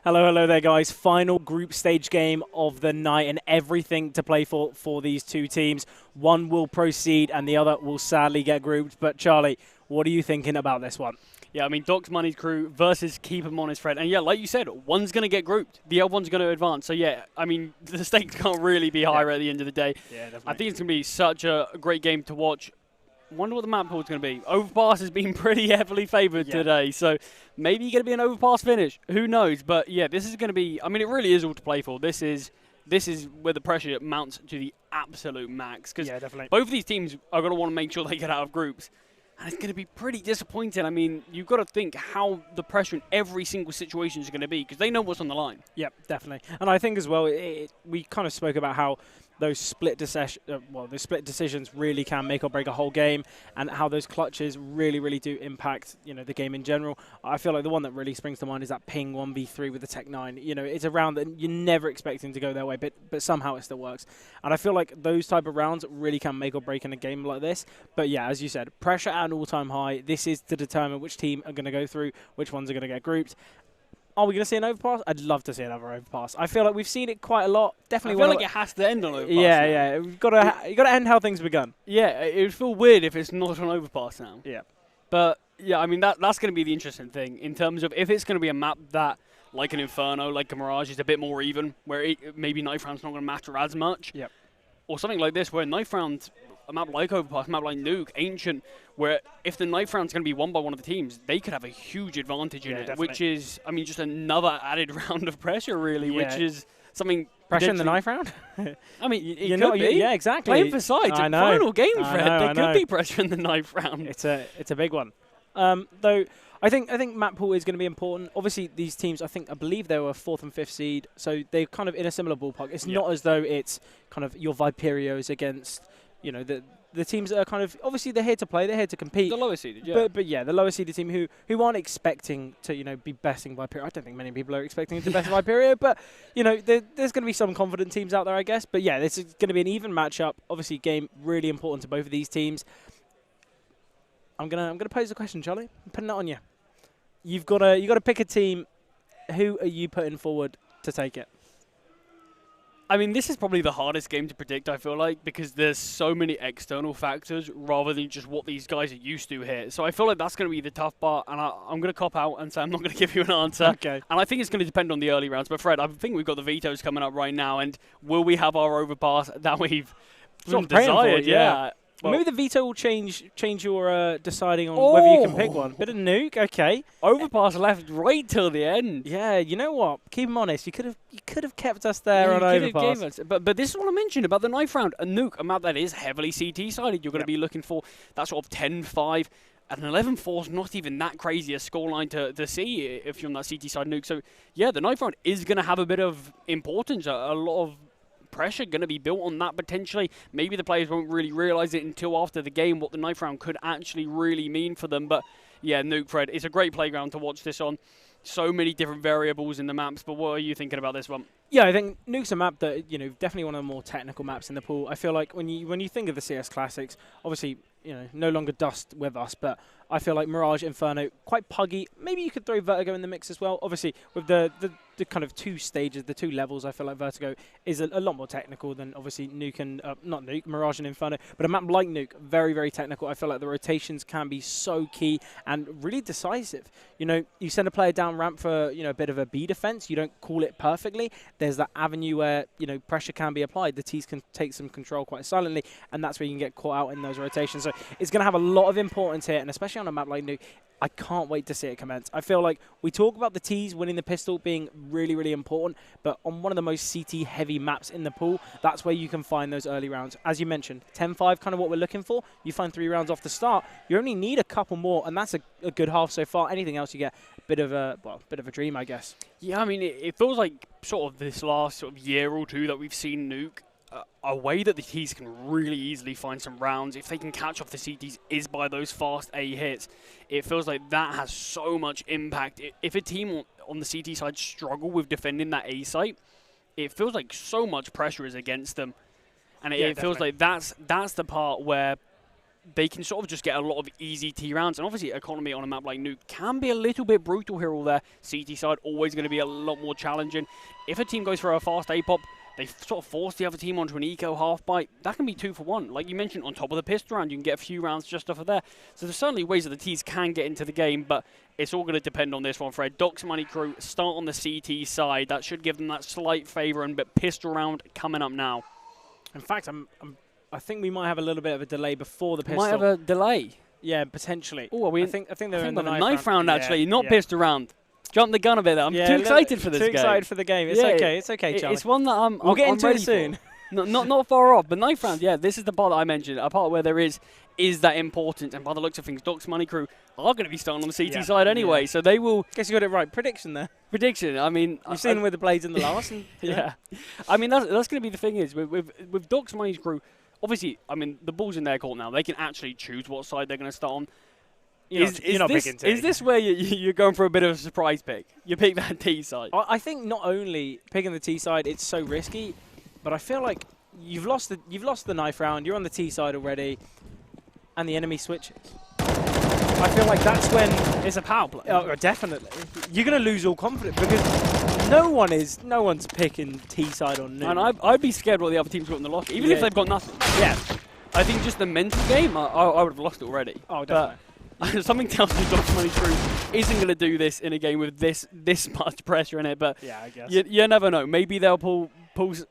Hello there, guys. Final group stage game of the night, and everything to play for these two teams. One will proceed, and the other will sadly get grouped. But Charlie, what are you thinking about this one? Yeah, I mean, d0ks Money's crew versus Keep 'em Honest Fred. And yeah, like you said, one's going to get grouped. The other one's going to advance. So yeah, I mean, the stakes can't really be higher at the end of the day. Yeah, definitely. I think it's going to be such a great game to watch. Wonder what the map pool is going to be. Overpass has been pretty heavily favoured today, so maybe going to be an overpass finish. Who knows? But yeah, this is going to be. I mean, it really is all to play for. This is where the pressure mounts to the absolute max. Because both of these teams are going to want to make sure they get out of groups, and it's going to be pretty disappointing. I mean, you've got to think how the pressure in every single situation is going to be, because they know what's on the line. Yep, definitely. And I think as well, we kind of spoke about how those split decisions really can make or break a whole game, and how those clutches really do impact, the game in general. I feel like the one that really springs to mind is that ping 1v3 with the Tech 9. It's a round that you're never expecting to go their way, but somehow it still works. And I feel like those type of rounds really can make or break in a game like this. But yeah, as you said, pressure at an all-time high. This is to determine which team are going to go through, which ones are going to get grouped. Are we going to see an overpass? I'd love to see another overpass. I feel like we've seen it quite a lot. Definitely. I feel like it has to end on overpass. Yeah. You've got to end how things begun. Yeah, it would feel weird if it's not an overpass now. Yeah. But yeah, I mean that's going to be the interesting thing in terms of if it's going to be a map that, like an Inferno, like a Mirage, is a bit more even, where maybe knife round's not going to matter as much. Yep. Or something like this, where knife round, a map like Overpass, a map like Nuke, Ancient, where if the knife round's going to be won by one of the teams, they could have a huge advantage in it, definitely. which is, I mean, just another added round of pressure, really, which is something. Pressure in the knife round? I mean, it could be. Yeah, exactly. Playing for sides, I know. final game, Fred. I know, there could be pressure in the knife round. It's a big one. Though I think map pool is going to be important. Obviously, these teams, I believe they were 4th and 5th seed, so they're kind of in a similar ballpark. It's not as though it's kind of your Viperios against, the teams that are kind of, obviously they're here to play, they're here to compete. The lower seeded, yeah. But yeah, the lower seeded team who aren't expecting to, be besting Viperio. I don't think many people are expecting to best Viperio, but, there's going to be some confident teams out there, I guess. But yeah, this is going to be an even matchup. Obviously, game really important to both of these teams. I'm gonna pose a question, Charlie. I'm putting it on you. You got to pick a team. Who are you putting forward to take it? I mean, this is probably the hardest game to predict, I feel like, because there's so many external factors rather than just what these guys are used to here. So I feel like that's going to be the tough part, and I'm going to cop out and say I'm not going to give you an answer. Okay. And I think it's going to depend on the early rounds. But Fred, I think we've got the vetoes coming up right now, and will we have our overpass that we've sort of desired? Yeah. Well, maybe the veto will change your deciding on whether you can pick one. Bit of Nuke, okay. Overpass left right till the end. Yeah, you know what? Keep them honest. You could have kept us there on overpass. But this is what I mentioned about the knife round. A Nuke, a map that is heavily CT sided. You're going to be looking for that sort of 10-5. And an 11-4 is not even that crazy a scoreline to see if you're on that CT side Nuke. So yeah, the knife round is going to have a bit of importance. A lot of pressure going to be built on that potentially. Maybe the players won't really realize it until after the game what the knife round could actually really mean for them. But yeah, Nuke, Fred, it's a great playground to watch this on. So many different variables in the maps, but what are you thinking about this one? Yeah, I think Nuke's a map that, definitely one of the more technical maps in the pool. I feel like when you think of the CS Classics, obviously, no longer Dust with us, but I feel like Mirage, Inferno, quite puggy. Maybe you could throw Vertigo in the mix as well. Obviously, with the kind of two stages, the two levels, I feel like Vertigo is a lot more technical than obviously Nuke and, not Nuke, Mirage and Inferno. But a map like Nuke, very, very technical. I feel like the rotations can be so key and really decisive. You send a player down ramp for, a bit of a B defense. You don't call it perfectly. There's that avenue where, pressure can be applied. The T's can take some control quite silently, and that's where you can get caught out in those rotations. So it's going to have a lot of importance here, and especially on a map like Nuke, I can't wait to see it commence. I feel like we talk about the T's winning the pistol being really, really important, but on one of the most CT-heavy maps in the pool, that's where you can find those early rounds. As you mentioned, 10-5, kind of what we're looking for. You find 3 rounds off the start. You only need a couple more, and that's a good half so far. Anything else, you get a bit of a dream, I guess. Yeah, I mean, it feels like sort of this last sort of year or two that we've seen Nuke, a way that the T's can really easily find some rounds, if they can catch off the CTs, is by those fast A hits. It feels like that has so much impact. If a team on the CT side struggle with defending that A site, it feels like so much pressure is against them. And it feels like that's the part where they can sort of just get a lot of easy T rounds. And obviously, economy on a map like Nuke can be a little bit brutal here or there. CT side always going to be a lot more challenging. If a team goes for a fast A-pop, they sort of force the other team onto an eco half-bite. That can be 2 for 1. Like you mentioned, on top of the pistol round, you can get a few rounds just off of there. So there's certainly ways that the Ts can get into the game, but it's all going to depend on this one, Fred. d0ks Money Crew start on the CT side. That should give them that slight favour, and but pistol round coming up now. In fact, I think we might have a little bit of a delay before the pistol. Might have a delay. Yeah, potentially. Oh, I think they're in the knife round actually, yeah, not yeah. pistol round. Jump the gun a bit there. I'm too excited for this game. Too excited for the game. It's okay, Charlie. It's one that we'll get into ready it soon. Not far off, but knife round, yeah, this is the part that I mentioned, a part where there is that important, and by the looks of things, d0ks Money Crew are going to be starting on the CT side anyway, so they will... Guess you got it right. Prediction there. Prediction, I mean... You've seen them with the blades in the last. And, yeah. I mean, that's going to be the thing is, with d0ks Money Crew, obviously, I mean, the ball's in their court now. They can actually choose what side they're going to start on. Is this where you're going for a bit of a surprise pick? You pick that T side. I think not only picking the T side, it's so risky, but I feel like you've lost the knife round. You're on the T side already, and the enemy switches. I feel like that's when it's a power play. Oh, definitely. You're going to lose all confidence because no one's picking T side on Nuke. And I'd be scared what the other team's got in the lock, even if they've got nothing. Yeah. I think just the mental game, I would have lost it already. Oh, definitely. Something tells me d0ks Money Crew isn't going to do this in a game with this much pressure in it, but yeah, I guess. You never know. Maybe they'll pull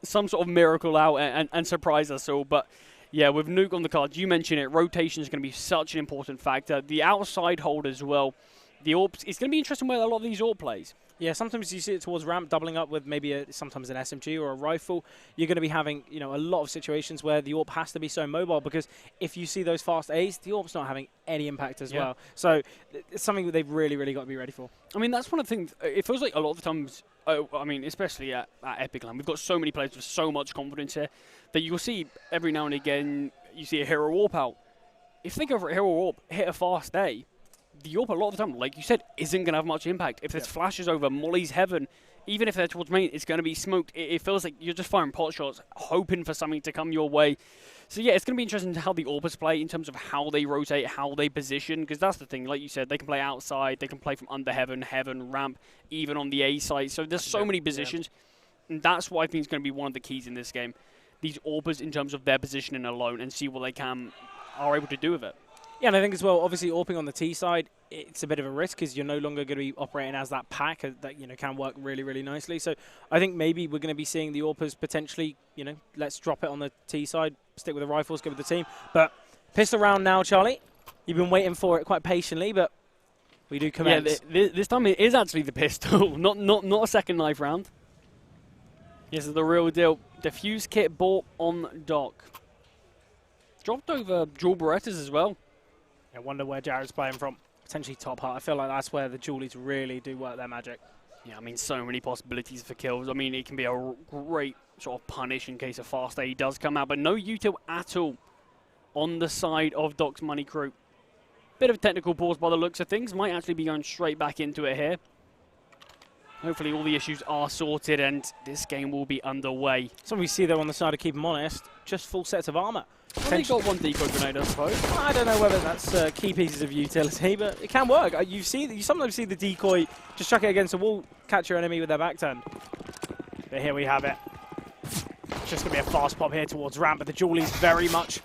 some sort of miracle out and surprise us all. But yeah, with Nuke on the cards, you mentioned it, rotation is going to be such an important factor. The outside hold as well. The AWP, it's going to be interesting where a lot of these AWP plays. Yeah, sometimes you see it towards ramp, doubling up with maybe sometimes an SMG or a rifle. You're going to be having a lot of situations where the AWP has to be so mobile because if you see those fast A's, the AWP's not having any impact as well. So it's something that they've really, really got to be ready for. I mean, that's one of the things. It feels like a lot of the times, I mean, especially at EPIC Land, we've got so many players with so much confidence here that you'll see every now and again, you see a hero AWP out. If they go for a hero AWP, hit a fast A, the AWP a lot of the time, like you said, isn't going to have much impact. If there's flashes over, molly's heaven, even if they're towards main, it's going to be smoked. It feels like you're just firing pot shots, hoping for something to come your way. So yeah, it's going to be interesting how the AWPers play in terms of how they rotate, how they position, because that's the thing. Like you said, they can play outside, they can play from under heaven, ramp, even on the A side. So there's so many positions, and that's what I think is going to be one of the keys in this game. These AWPers in terms of their positioning alone and see what they are able to do with it. Yeah, and I think as well, obviously, AWPing on the T side, it's a bit of a risk because you're no longer going to be operating as that pack that can work really, really nicely. So I think maybe we're going to be seeing the AWPers potentially, let's drop it on the T side, stick with the rifles, go with the team. But pistol round now, Charlie. You've been waiting for it quite patiently, but we do commence. Yeah, this time it is actually the pistol, not a second knife round. This is the real deal. Diffuse kit bought on d0ks. Dropped over dual Berettas as well. I wonder where Jared's playing from. Potentially top heart. I feel like that's where the Julies really do work their magic. Yeah, I mean, so many possibilities for kills. I mean, it can be a great sort of punish in case a fast A does come out, but no util at all on the side of d0ks Money Crew. Bit of a technical pause by the looks of things. Might actually be going straight back into it here. Hopefully all the issues are sorted and this game will be underway. Something we see though on the side of Keep 'em Honest, just full sets of armour. Only got one decoy grenade, I suppose. I don't know whether that's key pieces of utility, but it can work. You sometimes see the decoy just chuck it against a wall, catch your enemy with their back turn. But here we have it. It's just going to be a fast pop here towards ramp, but the Julie's very much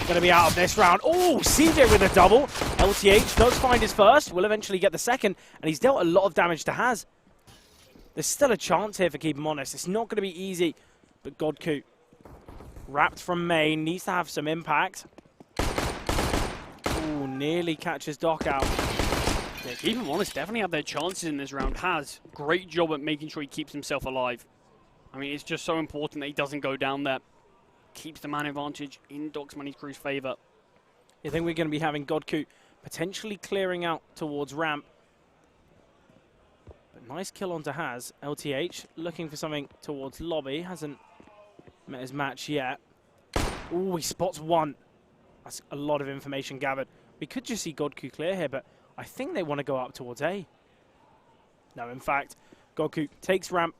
going to be out of this round. Oh, CJ with a double. LTH does find his first, will eventually get the second, and he's dealt a lot of damage to Haz. There's still a chance here for Keep 'em Honest. It's not going to be easy, but d0ks wrapped from main, needs to have some impact. Ooh, nearly catches d0ks out. Yeah, Keep 'em Honest definitely have their chances in this round. Haz, great job at making sure he keeps himself alive. I mean, it's just so important that he doesn't go down there. Keeps the man advantage in d0ks Money Crew's favour. I think we're going to be having d0ks potentially clearing out towards ramp. But nice kill onto Haz. LTH looking for something towards lobby. Hasn't met his match yet. Ooh, he spots one. That's a lot of information gathered. We could just see d0ks clear here, but I think they want to go up towards A. No, in fact, d0ks takes ramp.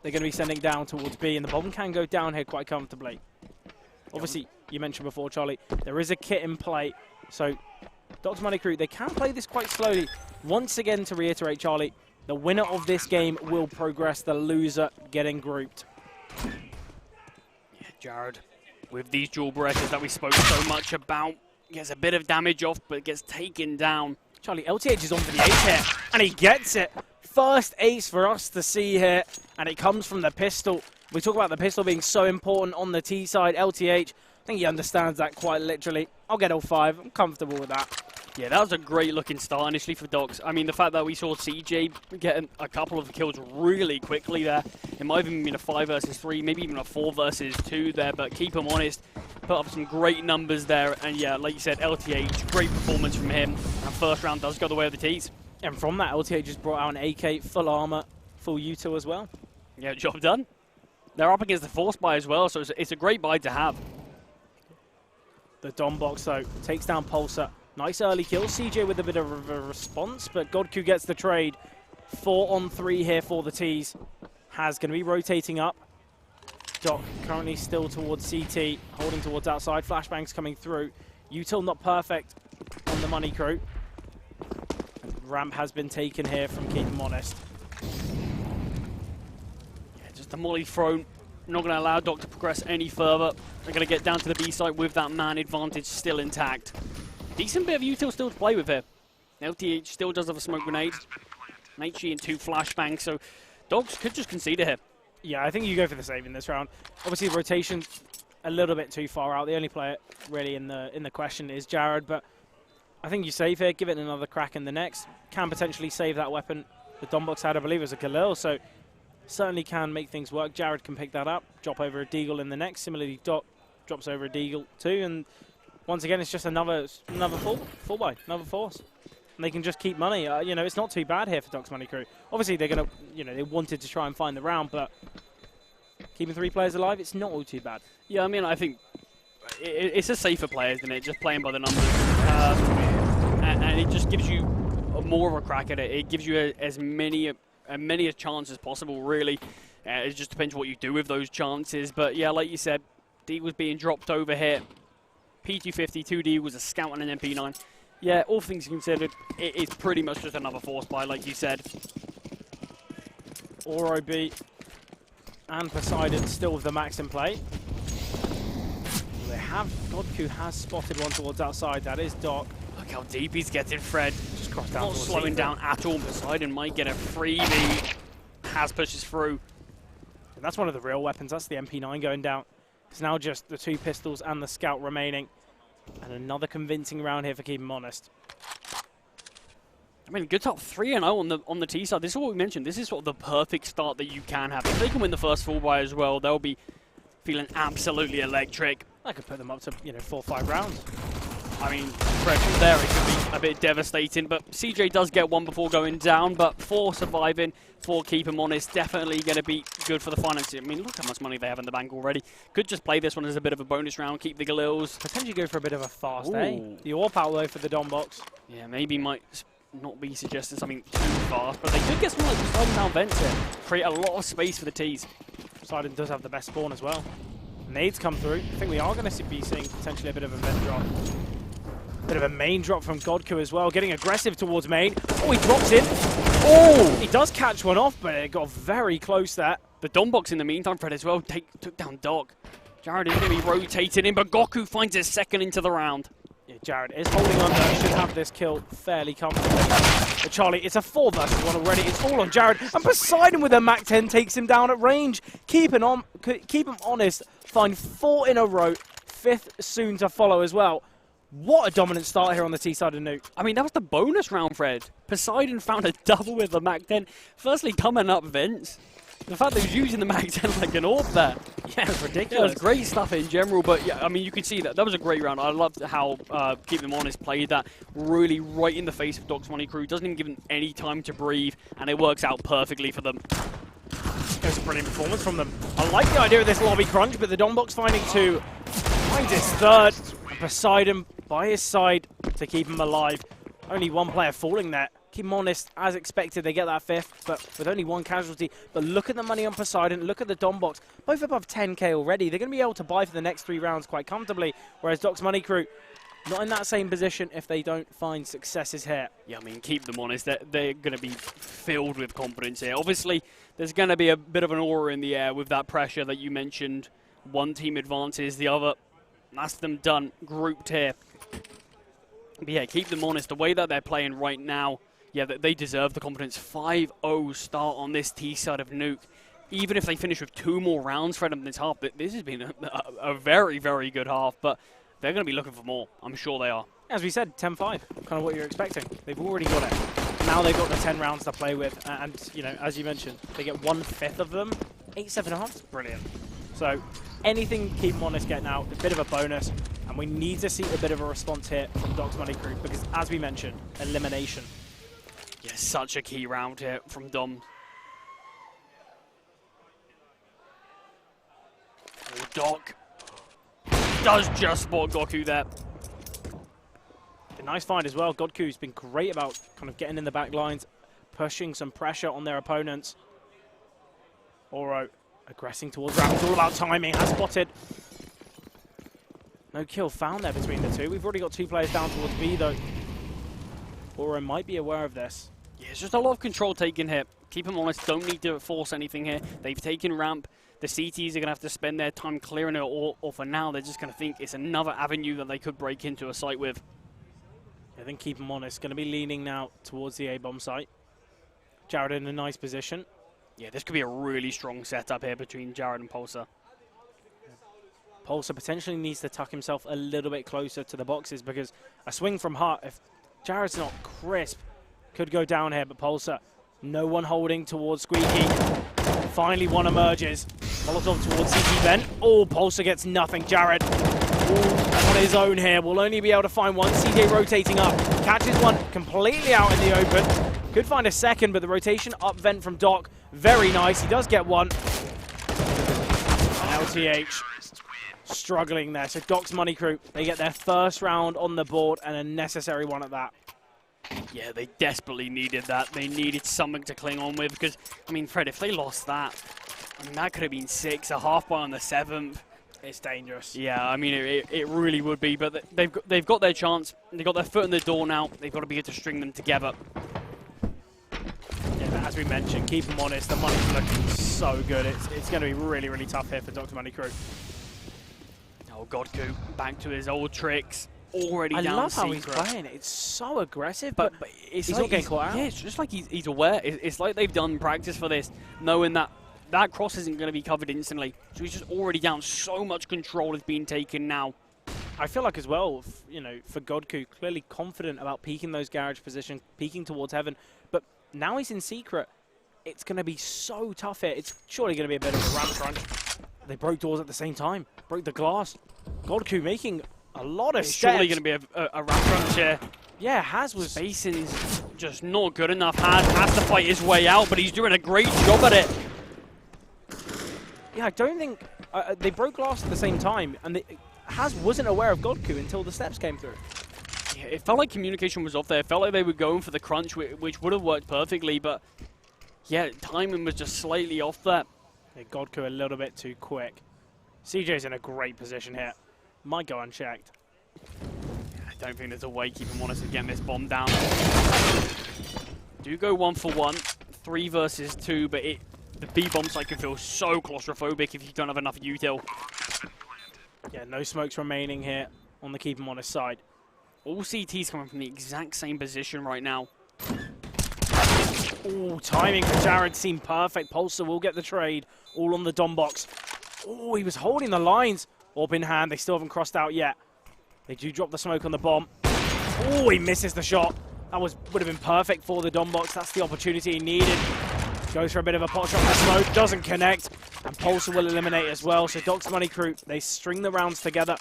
They're going to be sending down towards B, and the bomb can go down here quite comfortably. Obviously, you mentioned before, Charlie, there is a kit in play. So d0ks Money Crew, they can play this quite slowly. Once again, to reiterate, Charlie, the winner of this game will progress, the loser getting grouped. Yeah, Jared, with these dual breakers that we spoke so much about, gets a bit of damage off, but gets taken down. Charlie, LTH is on for the ace here, and he gets it. First ace for us to see here, and it comes from the pistol. We talk about the pistol being so important on the T side. LTH, I think he understands that quite literally. I'll get all 5. I'm comfortable with that. Yeah, that was a great looking start initially for d0ks. I mean, the fact that we saw CJ get a couple of kills really quickly there. It might have even been a 5 versus 3, maybe even a 4 versus 2 there, but keep him honest. Put up some great numbers there, and yeah, like you said, LTH, great performance from him. And first round does go the way of the T's. And from that, LTH just brought out an AK, full armor, full util as well. Yeah, job done. They're up against the force buy as well, so it's a great buy to have. The d0ks, though, takes down Pulsar. Nice early kill. CJ with a bit of a response, but d0ks gets the trade. 4 on 3 here for the T's. Has going to be rotating up. d0ks currently still towards CT, holding towards outside. Flashbangs coming through. Util not perfect on the Money Crew. Ramp has been taken here from Keep 'Em Honest. Yeah, just the molly thrown. Not going to allow d0ks to progress any further. They're going to get down to the B site with that man advantage still intact. Decent bit of util still to play with here. LTH still does have a smoke grenade. An HG and 2 flashbangs, so d0ks could just concede it here. Yeah, I think you go for the save in this round. Obviously, the rotation's a little bit too far out. The only player really in the question is Jared, but I think you save here, give it another crack in the next. Can potentially save that weapon. The d0ks had, I believe, it was a Galil, so certainly can make things work. Jared can pick that up, drop over a Deagle in the next. Similarly, d0ks drops over a Deagle too, and once again, it's just another full buy, another force. And they can just keep money. You know, it's not too bad here for d0ks Money Crew. Obviously, they're going to, you know, they wanted to try and find the round, but keeping 3 players alive, it's not all too bad. Yeah, I mean, I think it's a safer play, isn't it? Just playing by the numbers. And it just gives you more of a crack at it. It gives you as many a chance as possible, really. It just depends what you do with those chances. But yeah, like you said, D was being dropped over here. P250, 2D was a scout and an MP9. Yeah, all things considered, it's pretty much just another force buy, like you said. OB and Poseidon still with the max in play. They have, d0ks has spotted one towards outside. That is d0ks. Look how deep he's getting, Fred. Just crossed down. Not slowing down at all. Poseidon might get a freebie. Has pushes through. And that's one of the real weapons. That's the MP9 going down. It's now just the 2 pistols and the scout remaining. And another convincing round here for Keep 'Em Honest. I mean, good top 3-0 on the T side. This is what we mentioned. This is sort of the perfect start that you can have. If they can win the first full buy as well, they'll be feeling absolutely electric. I could put them up to, you know, 4 or 5 rounds. I mean, Fred, from there it could be a bit devastating, but CJ does get one before going down, but 4 surviving, 4 Keep 'Em Honest, definitely going to be good for the finances. I mean, look how much money they have in the bank already. Could just play this one as a bit of a bonus round, keep the Galils. Potentially go for a bit of a fast, eh? The AWP out though for the d0ks. Yeah, maybe might not be suggesting something too fast, but they could get something like Poseidon down vents here. Create a lot of space for the T's. Poseidon does have the best spawn as well. Nades come through. I think we are going to be seeing potentially a bit of a vent drop. Bit of a main drop from d0ks as well, getting aggressive towards main. Oh, he drops in. Oh, he does catch one off, but it got very close there. The d0ks in the meantime, Fred, as well, took down d0ks. Jared is going to be rotating in, but Goku finds his second into the round. Yeah, Jared is holding on there, should have this kill fairly comfortably. But Charlie, it's a 4 versus 1 already. It's all on Jared, and Poseidon with a Mach 10 takes him down at range. Keep him honest. Find 4 in a row, 5th soon to follow as well. What a dominant start here on the T side of Nuke. I mean, that was the bonus round, Fred. Poseidon found a double with the Mach 10. Firstly, coming up vents. The fact that he was using the Mach 10 like an orb there. Yeah, it was ridiculous. Yeah, it was great stuff in general, but yeah, I mean, you can see that. That was a great round. I loved how Keep 'Em Honest played that really right in the face of d0ks Money Crew. Doesn't even give them any time to breathe, and it works out perfectly for them. It was a brilliant performance from them. I like the idea of this lobby crunch, but the d0ks finding 2. Finds his 3rd. Poseidon by his side to keep him alive. Only 1 player falling there. Keep them honest, as expected, they get that 5th, but with only 1 casualty. But look at the money on Poseidon, look at the d0ks, both above 10k already. They're going to be able to buy for the next 3 rounds quite comfortably, whereas d0ks Money Crew, not in that same position if they don't find successes here. Yeah, I mean, keep them honest. They're going to be filled with confidence here. Obviously, there's going to be a bit of an aura in the air with that pressure that you mentioned. One team advances, the other, that's them done, grouped here. But yeah, keep them honest. The way that they're playing right now, yeah, they deserve the confidence. 5-0 start on this T side of Nuke. Even if they finish with 2 more rounds for them this half, this has been a very, very good half. But they're going to be looking for more. I'm sure they are. As we said, 10-5, kind of what you're expecting. They've already got it. Now they've got the 10 rounds to play with. And, you know, as you mentioned, they get 1/5 of them. 8-7.5, brilliant. So anything keep them honest getting out, a bit of a bonus. And we need to see a bit of a response here from d0ks Money Crew because, as we mentioned, elimination. Yeah, such a key round here from Dom. Oh, Doc does just spot Goku there. A nice find as well. Godku's been great about kind of getting in the back lines, pushing some pressure on their opponents. Oro aggressing towards Ram. It's all about timing. Has spotted. No kill found there between the two. We've already got 2 players down towards B though. Oro might be aware of this. Yeah, it's just a lot of control taken here. Keep them honest, don't need to force anything here. They've taken ramp. The CTs are going to have to spend their time clearing it, or for now, they're just going to think it's another avenue that they could break into a site with. I think keep them honest. Going to be leaning now towards the A-bomb site. Jared in a nice position. Yeah, this could be a really strong setup here between Jared and Pulsar. Pulsar potentially needs to tuck himself a little bit closer to the boxes because a swing from Hart, if Jared's not crisp, could go down here, but Pulsar, no one holding towards Squeaky. Finally one emerges. Molotov towards CT Vent. Oh, Pulsar gets nothing. Jared on his own here. Will only be able to find one. CJ rotating up. Catches one completely out in the open. Could find a second, but the rotation up Vent from Doc. Very nice. He does get one. And LTH struggling there. So d0ks Money Crew, they get their first round on the board and a necessary one at that. Yeah, they desperately needed that. They needed something to cling on with because, I mean, Fred, if they lost that, I mean, that could have been 6, a half bar on the 7th. It's dangerous. Yeah, I mean, it really would be, but they've got their chance. They've got their foot in the door now. They've got to be able to string them together. Yeah, as we mentioned, keep them honest. The money's looking so good. It's going to be really, really tough here for d0ks Money Crew. Oh, Godku, back to his old tricks. Already I down love how secret. he's playing. It's so aggressive, but he's like not getting caught out. Yeah, it's just like he's aware. It's like they've done practice for this, knowing that that cross isn't going to be covered instantly. So he's just already down. So much control is being taken now. I feel like as well, you know, for Godku, clearly confident about peeking those garage positions, peeking towards heaven. But now he's in secret. It's going to be so tough here. It's surely going to be a bit of a ramp crunch. They broke doors at the same time. Broke the glass. Godku making a lot of It's steps. surely going to be a ramp crunch here. Yeah, Haz was... Spacing's just not good enough. Haz has to fight his way out, but he's doing a great job at it. Yeah, I don't think... they broke glass at the same time, and Haz wasn't aware of Godku until the steps came through. Yeah, it felt like communication was off there. It felt like they were going for the crunch, which would have worked perfectly, but yeah, timing was just slightly off there. Yeah, Godku a little bit too quick. CJ's in a great position here. Might go unchecked. I don't think there's a way, keep him honest, of getting this bomb down. Do go 1 for 1, 3 versus 2, but the B bomb site can feel so claustrophobic if you don't have enough util. Yeah, no smokes remaining here on the keep him honest side. All CTs coming from the exact same position right now. Oh, timing for Jared seemed perfect. Pulsar will get the trade. All on the Dom box. Oh, he was holding the lines. Orb in hand. They still haven't crossed out yet. They do drop the smoke on the bomb. Oh, he misses the shot. That would have been perfect for the Dom box. That's the opportunity he needed. Goes for a bit of a pot shot with smoke. Doesn't connect. And Pulsar will eliminate as well. So d0ks Money Crew, they string the rounds together.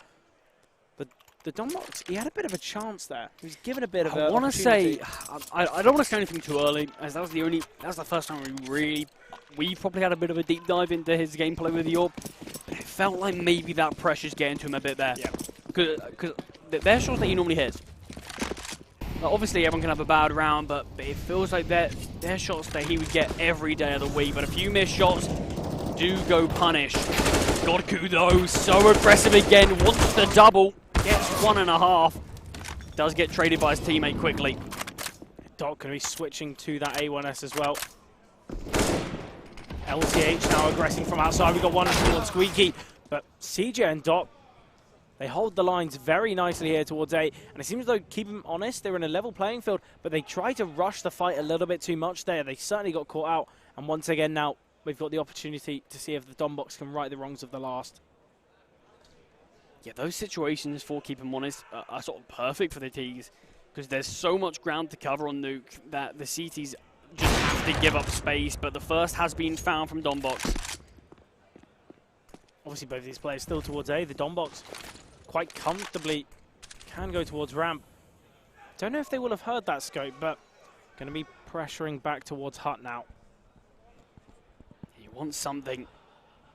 The Dom box, he had a bit of a chance there. He was given a bit of I want to say, I don't want to say anything too early, as that was the first time we probably had a bit of a deep dive into his gameplay with the Orb. But it felt like maybe that pressure's getting to him a bit there. Yeah. Because they're shots that he normally hits. Obviously, everyone can have a bad round, but it feels like their shots that he would get every day of the week. But a few missed shots do go punished. d0ks, though, so aggressive again, wants the double, gets 1.5. Does get traded by his teammate quickly. Doc going to be switching to that A1S as well. LCH now aggressing from outside. We've got one towards Squeaky, but CJ and Doc, they hold the lines very nicely here towards A, and it seems though, keep them honest, they're in a level playing field, but they try to rush the fight a little bit too much there. They certainly got caught out, and once again now, we've got the opportunity to see if the d0ks can right the wrongs of the last. Yeah, those situations, for keep them honest, are sort of perfect for the Ts, because there's so much ground to cover on Nuke that the CTs just have to give up space, but the first has been found from d0ks. Obviously both of these players still towards A. The d0ks quite comfortably can go towards ramp. Don't know if they will have heard that scope, but going to be pressuring back towards Hut now. He wants something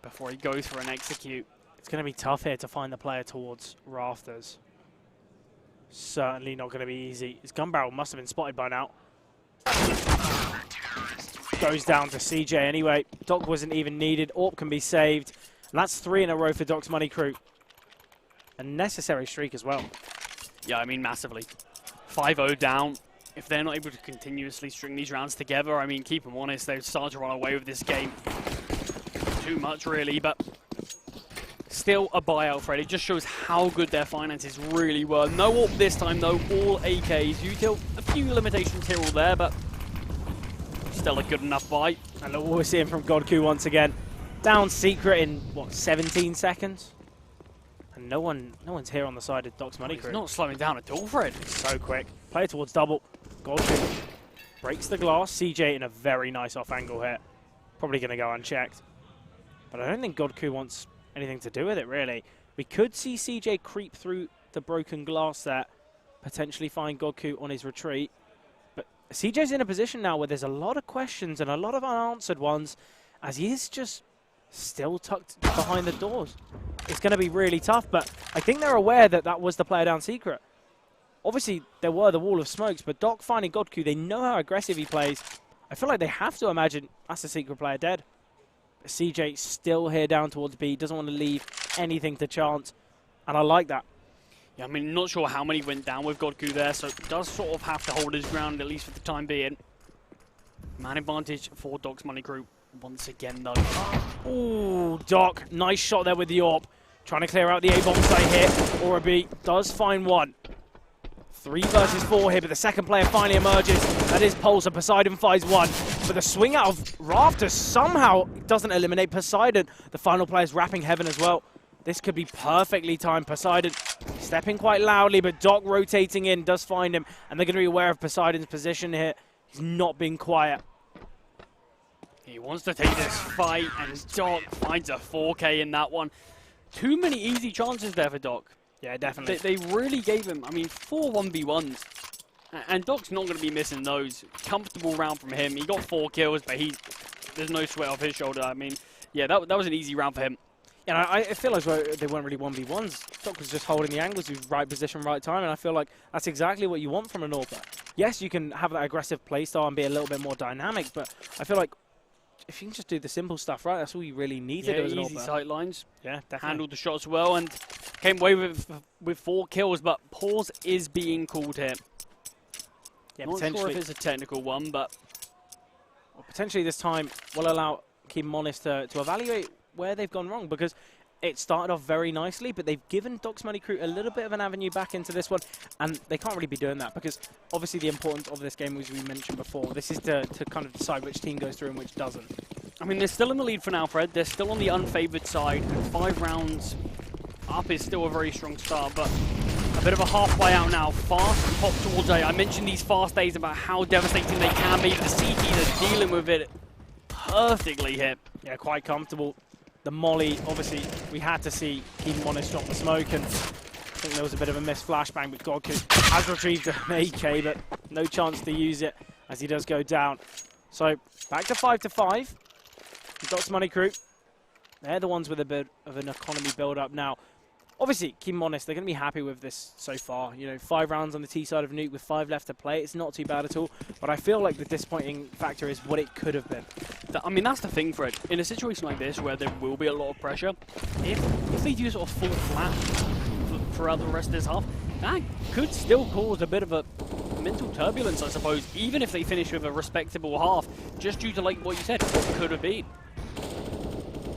before he goes for an execute. It's going to be tough here to find the player towards Rafters. Certainly not going to be easy. His gun barrel must have been spotted by now. Goes down to CJ anyway. Doc wasn't even needed. AWP can be saved. And that's 3 in a row for Doc's Money Crew. A necessary streak as well. Yeah, I mean, massively. 5-0 down. If they're not able to continuously string these rounds together, I mean, keep them honest, they've started to run away with this game. Too much, really, but still a buyout, Fred. It just shows how good their finances really were. No AWP this time, though. All AKs. Util, a few limitations here or there, but still a good enough buy. And look what we're seeing from d0ks once again. Down secret in, what, 17 seconds? And no one's here on the side of Doc's Money Crew. He's not slowing down at all, Fred. It's so quick. Player towards double. d0ks breaks the glass. CJ in a very nice off angle here. Probably going to go unchecked. But I don't think d0ks wants anything to do with it, really. We could see CJ creep through the broken glass there, potentially find d0ks on his retreat. But CJ's in a position now where there's a lot of questions and a lot of unanswered ones, as he is just still tucked behind the doors. It's going to be really tough, but I think they're aware that that was the player down secret. Obviously, there were the wall of smokes, but Doc finding d0ks, they know how aggressive he plays. I feel like they have to imagine that's the secret player dead. CJ still here down towards B, doesn't want to leave anything to chance, and I like that. Yeah, I mean, not sure how many went down with d0ks there, so does sort of have to hold his ground, at least for the time being. Man advantage for Doc's Money Crew once again, though. Ooh, Doc, nice shot there with the AWP. Trying to clear out the A-bomb site here. Aura B does find one. 3 versus 4 here, but the second player finally emerges. That is Pulsar. Poseidon finds one. But the swing out of Rafters somehow doesn't eliminate Poseidon. The final player's wrapping Heaven as well. This could be perfectly timed. Poseidon stepping quite loudly, but Doc rotating in does find him. And they're going to be aware of Poseidon's position here. He's not being quiet. He wants to take this fight, and Doc finds a 4K in that one. Too many easy chances there for Doc. Yeah, definitely. They really gave him, I mean, 4 1v1s. And Doc's not going to be missing those. Comfortable round from him. He got 4 kills, but there's no sweat off his shoulder. I mean, yeah, that was an easy round for him. Yeah, I feel as though they weren't really 1v1s. Doc was just holding the angles, he was right position, right time, and I feel like that's exactly what you want from an AWPer. Yes, you can have that aggressive playstyle and be a little bit more dynamic, but I feel like if you can just do the simple stuff right, that's all you really need to do as an easy AWPer. sight lines. Yeah, definitely. Handled the shots well and came away with 4 kills, but pause is being called here. Yeah, Not sure if it's a technical one, but well, potentially this time will allow Keep 'em Honest to evaluate where they've gone wrong, because it started off very nicely, but they've given Doc's Money Crew a little bit of an avenue back into this one, and they can't really be doing that, because obviously the importance of this game, as we mentioned before, this is to kind of decide which team goes through and which doesn't. I mean, they're still in the lead for now, Fred. They're still on the unfavored side, and 5 rounds up is still a very strong start, but a bit of a half buy out now. Fast pop towards A. I mentioned these fast days about how devastating they can be. The CTs are dealing with it perfectly here. Yeah, quite comfortable. The molly, obviously, we had to see Keep 'em Honest drop the smoke, and I think there was a bit of a missed flashbang, but d0ks has retrieved an AK, but no chance to use it as he does go down. So, back to 5-5. Doc's Money Crew, they're the ones with a bit of an economy build-up now. Obviously, keep them honest, they're going to be happy with this so far. You know, 5 rounds on the T side of Nuke with 5 left to play. It's not too bad at all. But I feel like the disappointing factor is what it could have been. I mean, that's the thing, Fred. In a situation like this where there will be a lot of pressure, if they do sort of fall flat throughout the rest of this half, that could still cause a bit of a mental turbulence, I suppose, even if they finish with a respectable half, just due to, like what you said, what could have been.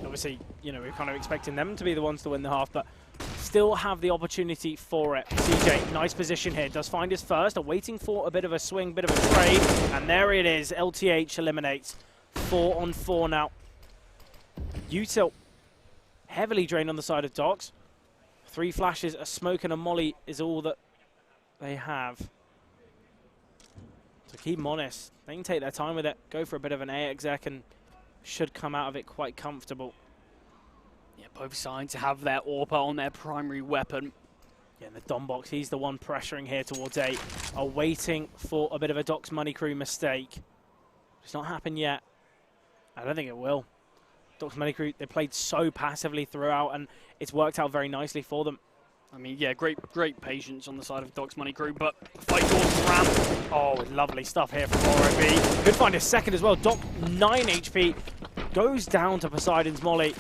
Obviously, you know, we're kind of expecting them to be the ones to win the half, but still have the opportunity for it. CJ, nice position here, does find his first, waiting for a bit of a swing, bit of a trade, and there it is. LTH eliminates. 4 on 4 now. Util heavily drained on the side of d0ks. 3 flashes, a smoke and a molly is all that they have. So keep them honest. They can take their time with it, go for a bit of an A exec, and should come out of it quite comfortable. Yeah, both sides have their AWP on their primary weapon. Yeah, and the Dombox, he's the one pressuring here towards A, are waiting for a bit of a d0ks Money Crew mistake. It's not happened yet. I don't think it will. d0ks Money Crew, they played so passively throughout, and it's worked out very nicely for them. I mean, yeah, great patience on the side of d0ks Money Crew, but fight towards the ramp. Oh, lovely stuff here from ROB. Could find a second as well. d0ks 9 HP, goes down to Poseidon's molly.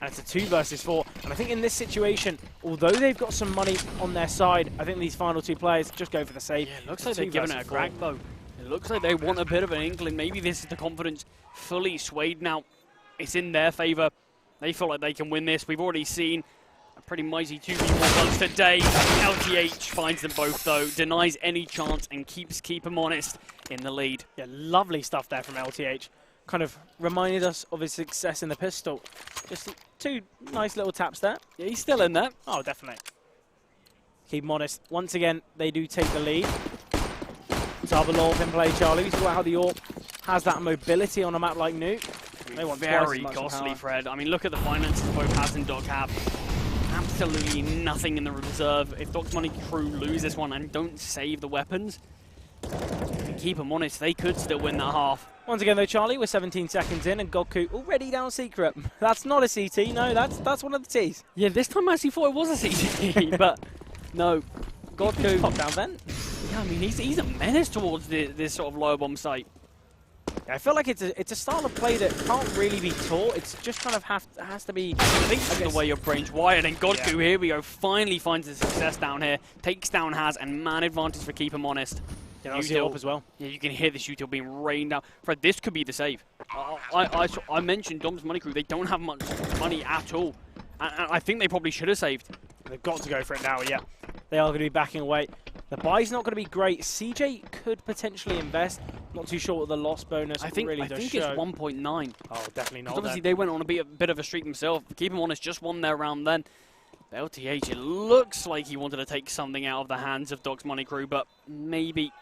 And it's a 2 versus 4. And I think in this situation, although they've got some money on their side, I think these final 2 players just go for the save. Yeah, it looks like they're giving it a crack, though. It looks like they want a bit of an inkling. Maybe this is the confidence fully swayed now. It's in their favour. They feel like they can win this. We've already seen a pretty mighty 2v1 runs today. LTH finds them both, though, denies any chance and keep them honest in the lead. Yeah, lovely stuff there from LTH. Kind of reminded us of his success in the pistol. Just 2 nice little taps there. Yeah, he's still in there. Oh, definitely. Keep him honest. Once again, they do take the lead. Zabalov in play, Charlie. We talk about how the AWP has that mobility on a map like Nuke. They want very costly, Fred. I mean, look at the finances both Haz and d0ks have. Absolutely nothing in the reserve. If d0ks Money Crew lose this one and don't save the weapons, keep them honest, they could still win that half. Once again, though, Charlie, we're 17 seconds in, and g0ks already down secret. That's not a CT, no, that's one of the Ts. Yeah, this time I actually thought it was a CT, but no. g0ks pop down vent. Yeah, I mean, he's a menace towards this sort of lower bomb site. Yeah, I feel like it's a style of play that can't really be taught. It's just kind of has to be. I think that's the way your brain's wired. And g0ks, here we go, finally finds the success down here, takes down Haz, and man advantage for keep him honest. Yeah, Util as well. Yeah, you can hear this Util being rained down. Fred, this could be the save. I mentioned d0ks Money Crew. They don't have much money at all. And I think they probably should have saved. They've got to go for it now, yeah. They are going to be backing away. The buy's not going to be great. CJ could potentially invest. Not too sure what the loss bonus really does show. I think it's 1.9. Oh, definitely not. Obviously, they went on a bit of a streak themselves. Keep them honest, just won their round then. LTH, it looks like he wanted to take something out of the hands of d0ks Money Crew, but maybe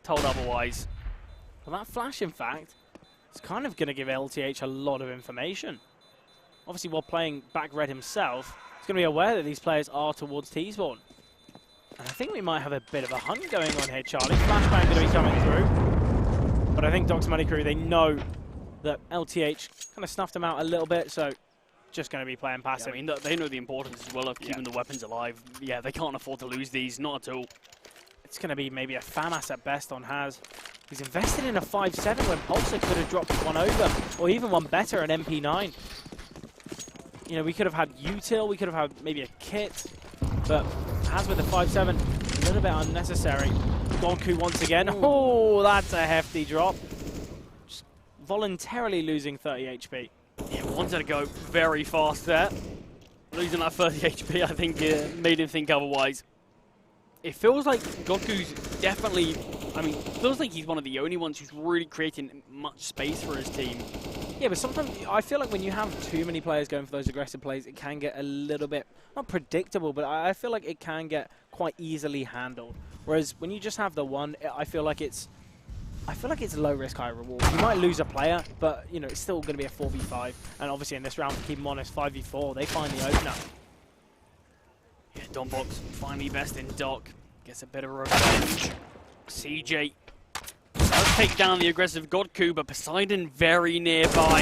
told otherwise. Well, that flash, in fact, is kind of going to give LTH a lot of information. Obviously, while playing back red himself, he's going to be aware that these players are towards T-spawn. And I think we might have a bit of a hunt going on here, Charlie. Flashbang going to be coming through. But I think d0ks Money Crew, they know that LTH kind of snuffed them out a little bit, so just going to be playing passive. Yeah, I mean, they know the importance as well of keeping the weapons alive. Yeah, they can't afford to lose these, not at all. It's going to be maybe a FAMAS at best on Haz. He's invested in a 5-7 when Pulsar could have dropped one over, or even one better, an MP9. You know, we could have had Util, we could have had maybe a kit, but Haz with the 5-7, a little bit unnecessary. g0ks once again. Oh, that's a hefty drop. Just voluntarily losing 30 HP. Yeah, wanted to go very fast there. Losing that 30 HP, I think, made him think otherwise. It feels like g0ks definitely, I mean, feels like he's one of the only ones who's really creating much space for his team. Yeah, but sometimes I feel like when you have too many players going for those aggressive plays, it can get a little bit, not predictable, but I feel like it can get quite easily handled. Whereas when you just have the one, I feel like it's low risk, high reward. You might lose a player, but you know it's still going to be a 4v5. And obviously in this round, to keep them honest, 5v4, they find the opener. Yeah, Dombox finally best in d0ks. Gets a bit of revenge. CJ does take down the aggressive g0ks, but Poseidon very nearby.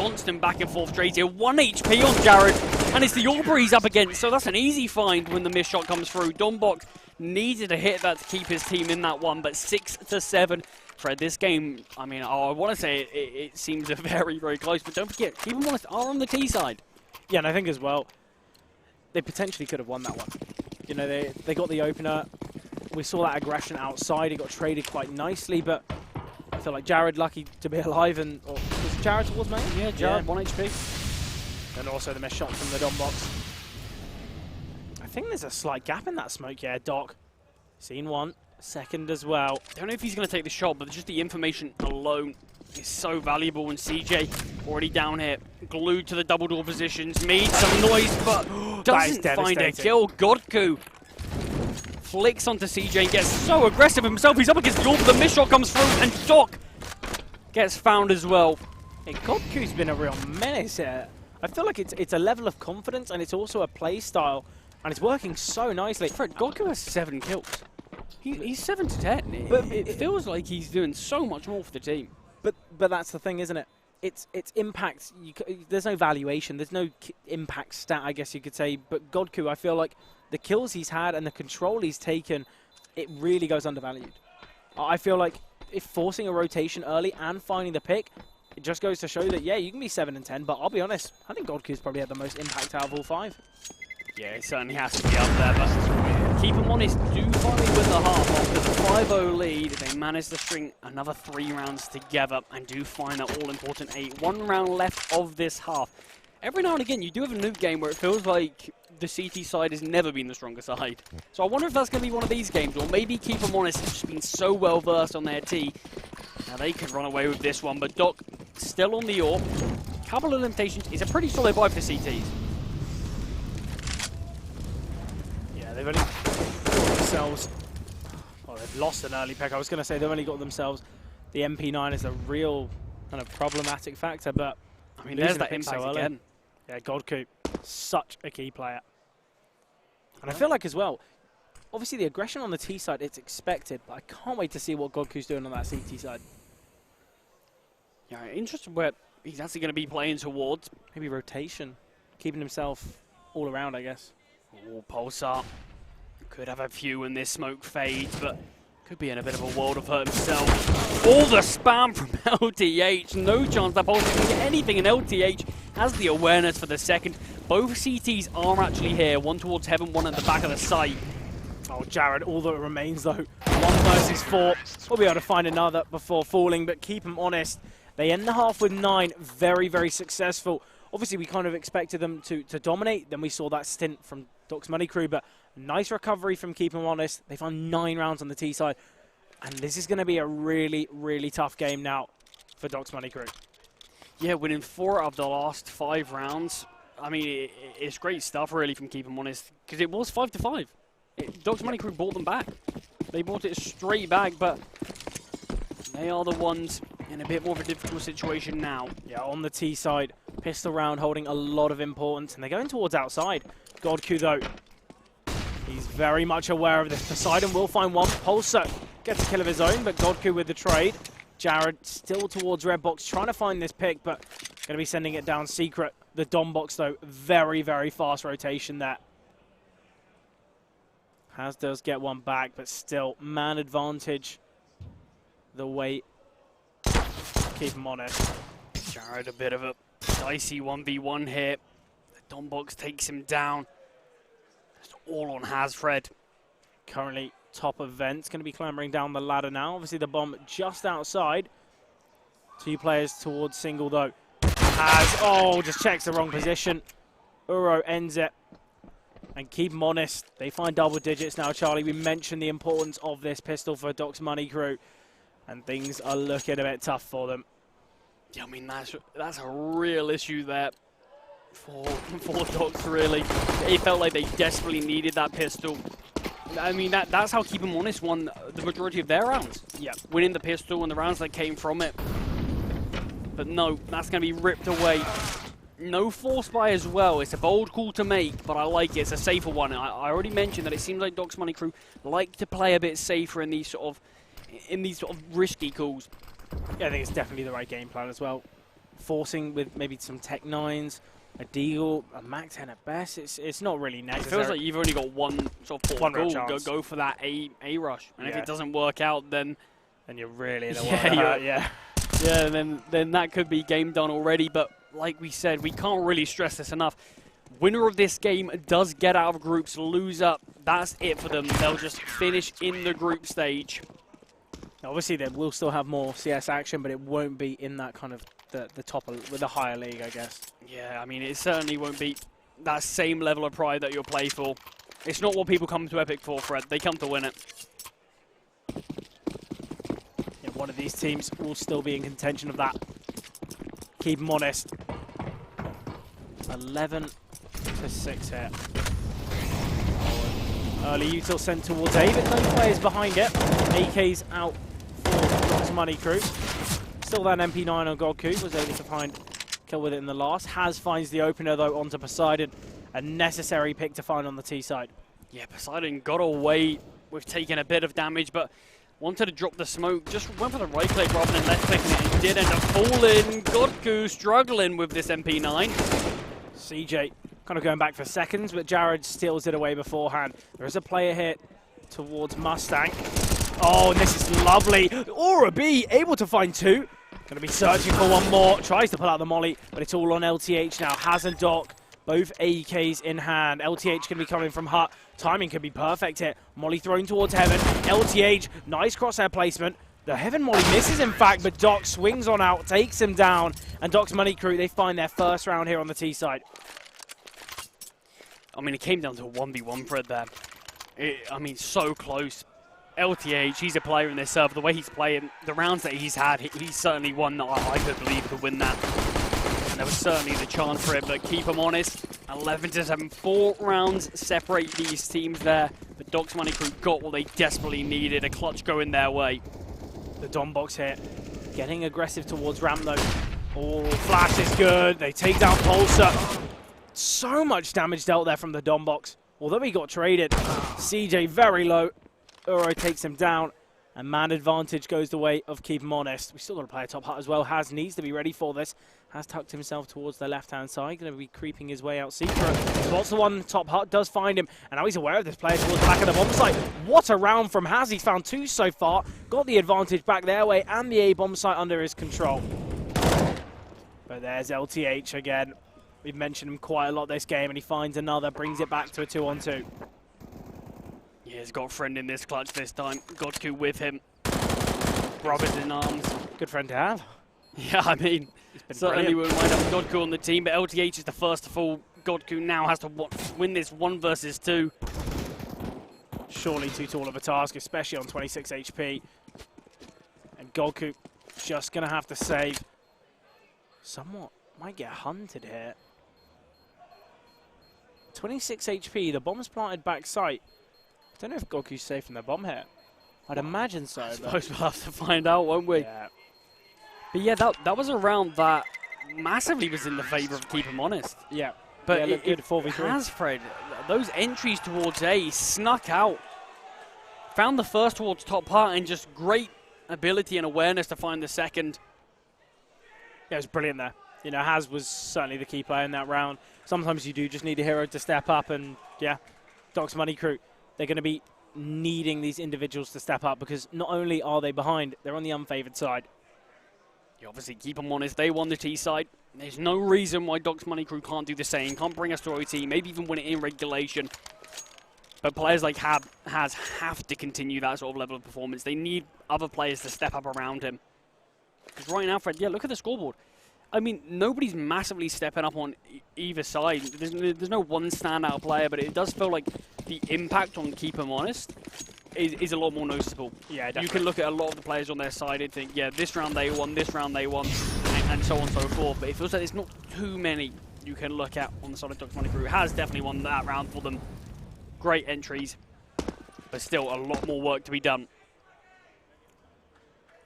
constant back and forth trades here. 1 HP on Jared, and it's the Aubrey he's up against, so that's an easy find when the missed shot comes through. d0ks needed to hit that to keep his team in that one, but 6-7. Fred, this game, I mean, I want to say it seems very, very close, but don't forget, Keep 'em Honest are on the T side. Yeah, and I think as well, they potentially could have won that one. You know, they got the opener. We saw that aggression outside. It got traded quite nicely, but I feel like Jared lucky to be alive. And or was it Jared towards main? Yeah, Jared, 1 HP. And also the missed shot from the d0ks. I think there's a slight gap in that smoke. Yeah, Doc. Seen one. Second as well. Don't know if he's going to take the shot, but just the information alone is so valuable. And CJ already down here, glued to the double door positions, made some noise, but doesn't find a kill. d0ks flicks onto CJ and gets so aggressive himself. He's up against the orb, the missed shot comes through, and Doc gets found as well. Hey, d0ks been a real menace here. I feel like it's a level of confidence, and it's also a play style, and it's working so nicely. Fred, d0ks has 7 kills. He's 7 to 10. But it feels like he's doing so much more for the team. But that's the thing, isn't it? It's impact. There's no valuation. There's no impact stat, I guess you could say. But d0ks, I feel like the kills he's had and the control he's taken, it really goes undervalued. I feel like if forcing a rotation early and finding the pick, it just goes to show that, yeah, you can be 7 and 10. But I'll be honest, I think d0ks probably had the most impact out of all 5. Yeah, he certainly has to be up there, but Keep 'em Honest do finally win the half after the 5-0 lead. They manage to string another 3 rounds together and do find that all-important 8. 1 round left of this half. Every now and again, you do have a nuke game where it feels like the CT side has never been the stronger side. So I wonder if that's going to be one of these games, or maybe Keep 'em Honest has just been so well-versed on their T. Now they could run away with this one, but Doc still on the AWP. Couple of limitations. It's a pretty solid buy for CTs. They've only got themselves, well, they've lost an early pick. I was going to say they've only got themselves the MP9 is a real kind of problematic factor, but I mean, there's that impact so again. Yeah, d0ks, such a key player. And I feel like as well, obviously the aggression on the T side, it's expected, but I can't wait to see what d0ks doing on that CT side. Yeah, interesting where he's actually going to be playing towards. Maybe rotation, keeping himself all around, I guess. Oh, Pulsar could have a few when this smoke fades, but could be in a bit of a world of hurt himself. All the spam from LTH. No chance that Pulsar can get anything, and LTH has the awareness for the second. Both CTs are actually here. One towards heaven, one at the back of the site. Oh, Jared, all that remains, though. 1 versus 4. We'll be able to find another before falling, but Keep 'em Honest. They end the half with 9. Very, very successful. Obviously, we kind of expected them to dominate. Then we saw that stint from d0ks Money Crew, but nice recovery from Keep 'em Honest. They found 9 rounds on the T side. And this is going to be a really, really tough game now for d0ks Money Crew. Yeah, winning 4 out of the last 5 rounds. I mean, it's great stuff, really, from Keep 'em Honest, because it was 5-5. d0ks Money Crew brought them back. They brought it straight back, but they are the ones in a bit more of a difficult situation now. Yeah, on the T side, pistol round holding a lot of importance, and they're going towards outside. d0ks, though, he's very much aware of this. Poseidon will find one. Pulsar gets a kill of his own, but d0ks with the trade. Jared still towards red box, trying to find this pick, but going to be sending it down secret. The d0ks, though, very, very fast rotation there. Has does get one back, but still, man advantage. The way Keep 'em Honest. Jared, a bit of a dicey 1v1 here. The d0ks takes him down. Just all on Hasfred. Currently top of vents, going to be clambering down the ladder now. Obviously the bomb just outside. 2 players towards single, though. Just checks the wrong position. Uro ends it. And Keep 'em Honest, they find double digits now, Charlie. We mentioned the importance of this pistol for d0ks Money Crew. And things are looking a bit tough for them. Yeah, I mean, that's a real issue there for d0ks, really. They felt like they desperately needed that pistol. I mean, that's how Keep 'em Honest won the majority of their rounds. Yeah, winning the pistol and the rounds that came from it. But no, that's going to be ripped away. No force buy as well. It's a bold call to make, but I like it. It's a safer one. I already mentioned that it seems like d0ks Money Crew like to play a bit safer in these sort of risky calls. Yeah, I think it's definitely the right game plan as well forcing with maybe some Tech 9s, a Deagle, a Mac 10 at best. It's not really necessary. It feels like you've only got one sort of one real goal. chance. Go for that A rush, and if it doesn't work out, then you're really in a world. Yeah, then that could be game done already. But like we said, we can't really stress this enough. Winner of this game does get out of groups. Loser, that's it for them. They'll just finish in the group stage. Obviously, they will still have more CS action, but it won't be in that kind of the top with the higher league, I guess. Yeah, I mean, it certainly won't be that same level of pride that you'll play for. It's not what people come to Epic for, Fred. They come to win it. Yeah, one of these teams will still be in contention of that. Keep them honest. 11-6 here. Early util sent towards A, but no players behind it. AK's out for d0ks Money Crew. Still that MP9 on Godku, was able to find kill with it in the last. Haz finds the opener though onto Poseidon. A necessary pick to find on the T side. Yeah, Poseidon got away with taking a bit of damage, but wanted to drop the smoke. Just went for the right click rather than left clicking it. And did end up falling. Godku struggling with this MP9. CJ kind of going back for seconds, but Jared steals it away beforehand. There is a player hit towards Mustang. Oh, and this is lovely. Aura B able to find two. Going to be searching for one more. Tries to pull out the molly, but it's all on LTH now. Haz and Doc, both AKs in hand. LTH going to be coming from Hut. Timing could be perfect here. Molly thrown towards Heaven. LTH, nice crosshair placement. The Heaven molly misses, in fact, but Doc swings on out, takes him down. And d0ks Money Crew, they find their first round here on the T side. I mean, it came down to a 1v1 Fred there. I mean, so close. LTH, he's a player in this server. The way he's playing, the rounds that he's had, he's certainly one that I could believe could win that. And there was certainly the chance for it, but keep him honest. 11-7, 4 rounds separate these teams there. But d0ks Money Crew got what they desperately needed, a clutch going their way. The Dom box here, getting aggressive towards ramp though. Oh, flash is good. They take down Pulsar. So much damage dealt there from the Dom box. Although he got traded, CJ very low. Uro takes him down, and man advantage goes the way of keep him honest. We still got to play a top Hut as well. Haz needs to be ready for this. Has tucked himself towards the left-hand side. Going to be creeping his way out. Secret spots the one top Hut, does find him, and now he's aware of this player towards the back of the bomb site. What a round from Haz. He's found 2 so far. Got the advantage back their way, and the A bomb site under his control. But there's LTH again. We've mentioned him quite a lot this game, and he finds another, brings it back to a 2-on-2. Yeah, he's got a friend in this clutch this time. Godku with him. Brothers in arms. Good friend to have. Yeah, I mean, certainly wouldn't mind having Godku on the team, but LTH is the first to fall. Godku now has to win this 1 versus 2. Surely too tall of a task, especially on 26 HP. And Godku just going to have to save. Somewhat. Might get hunted here. 26 HP, the bomb's planted back sight. I don't know if Godku's safe from the bomb hit. I'd imagine so. I suppose we'll have to find out, won't we? Yeah. But yeah, that was a round that massively was in the favour of keep him honest. Yeah. But yeah, it good 4v3. has, Fred. Those entries towards A snuck out. Found the first towards top part and just great ability and awareness to find the second. Yeah, it was brilliant there. You know, Haz was certainly the key player in that round. Sometimes you do just need a hero to step up, and yeah, d0ks Money Crew, they're going to be needing these individuals to step up because not only are they behind, they're on the unfavored side. You obviously keep them honest. They won the T side. There's no reason why d0ks Money Crew can't do the same, can't bring us to OT, maybe even win it in regulation. But players like Haz have to continue that sort of level of performance. They need other players to step up around him. Because right now, Fred, yeah, look at the scoreboard. I mean, nobody's massively stepping up on either side. There's no one standout player, but it does feel like the impact on keep them honest is a lot more noticeable. Yeah, definitely. You can look at a lot of the players on their side and think, yeah, this round they won, and so on and so forth. But it feels like there's not too many you can look at on the side of d0ks Money Crew. Has definitely won that round for them. Great entries, but still a lot more work to be done.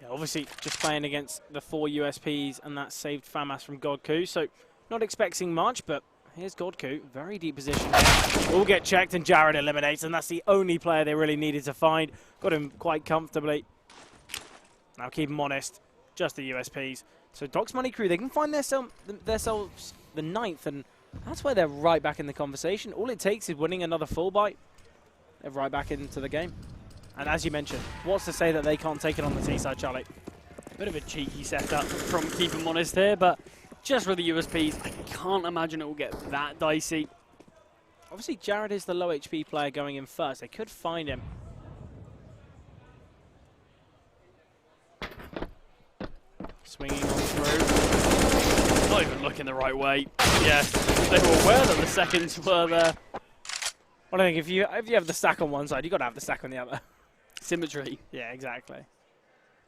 Yeah, obviously, just playing against the 4 USPs, and that saved FAMAS from Godku. So, not expecting much, but here's Godku. Very deep position here. All get checked, and Jared eliminates, and that's the only player they really needed to find. Got him quite comfortably. Now keep him honest. just the USPs. So d0ks Money Crew, they can find themselves the 9th, and that's where they're right back in the conversation. All it takes is winning another full bite. They're right back into the game. And as you mentioned, what's to say that they can't take it on the T-side, Charlie? Bit of a cheeky setup from Keep 'Em Honest there, but just with the USPs, I can't imagine it will get that dicey. Obviously, Jared is the low HP player going in first. They could find him. Swinging on through. Not even looking the right way. Yes, they were aware that the seconds were there. Well, I think if you have the stack on one side, you've got to have the stack on the other. Symmetry. Yeah, exactly.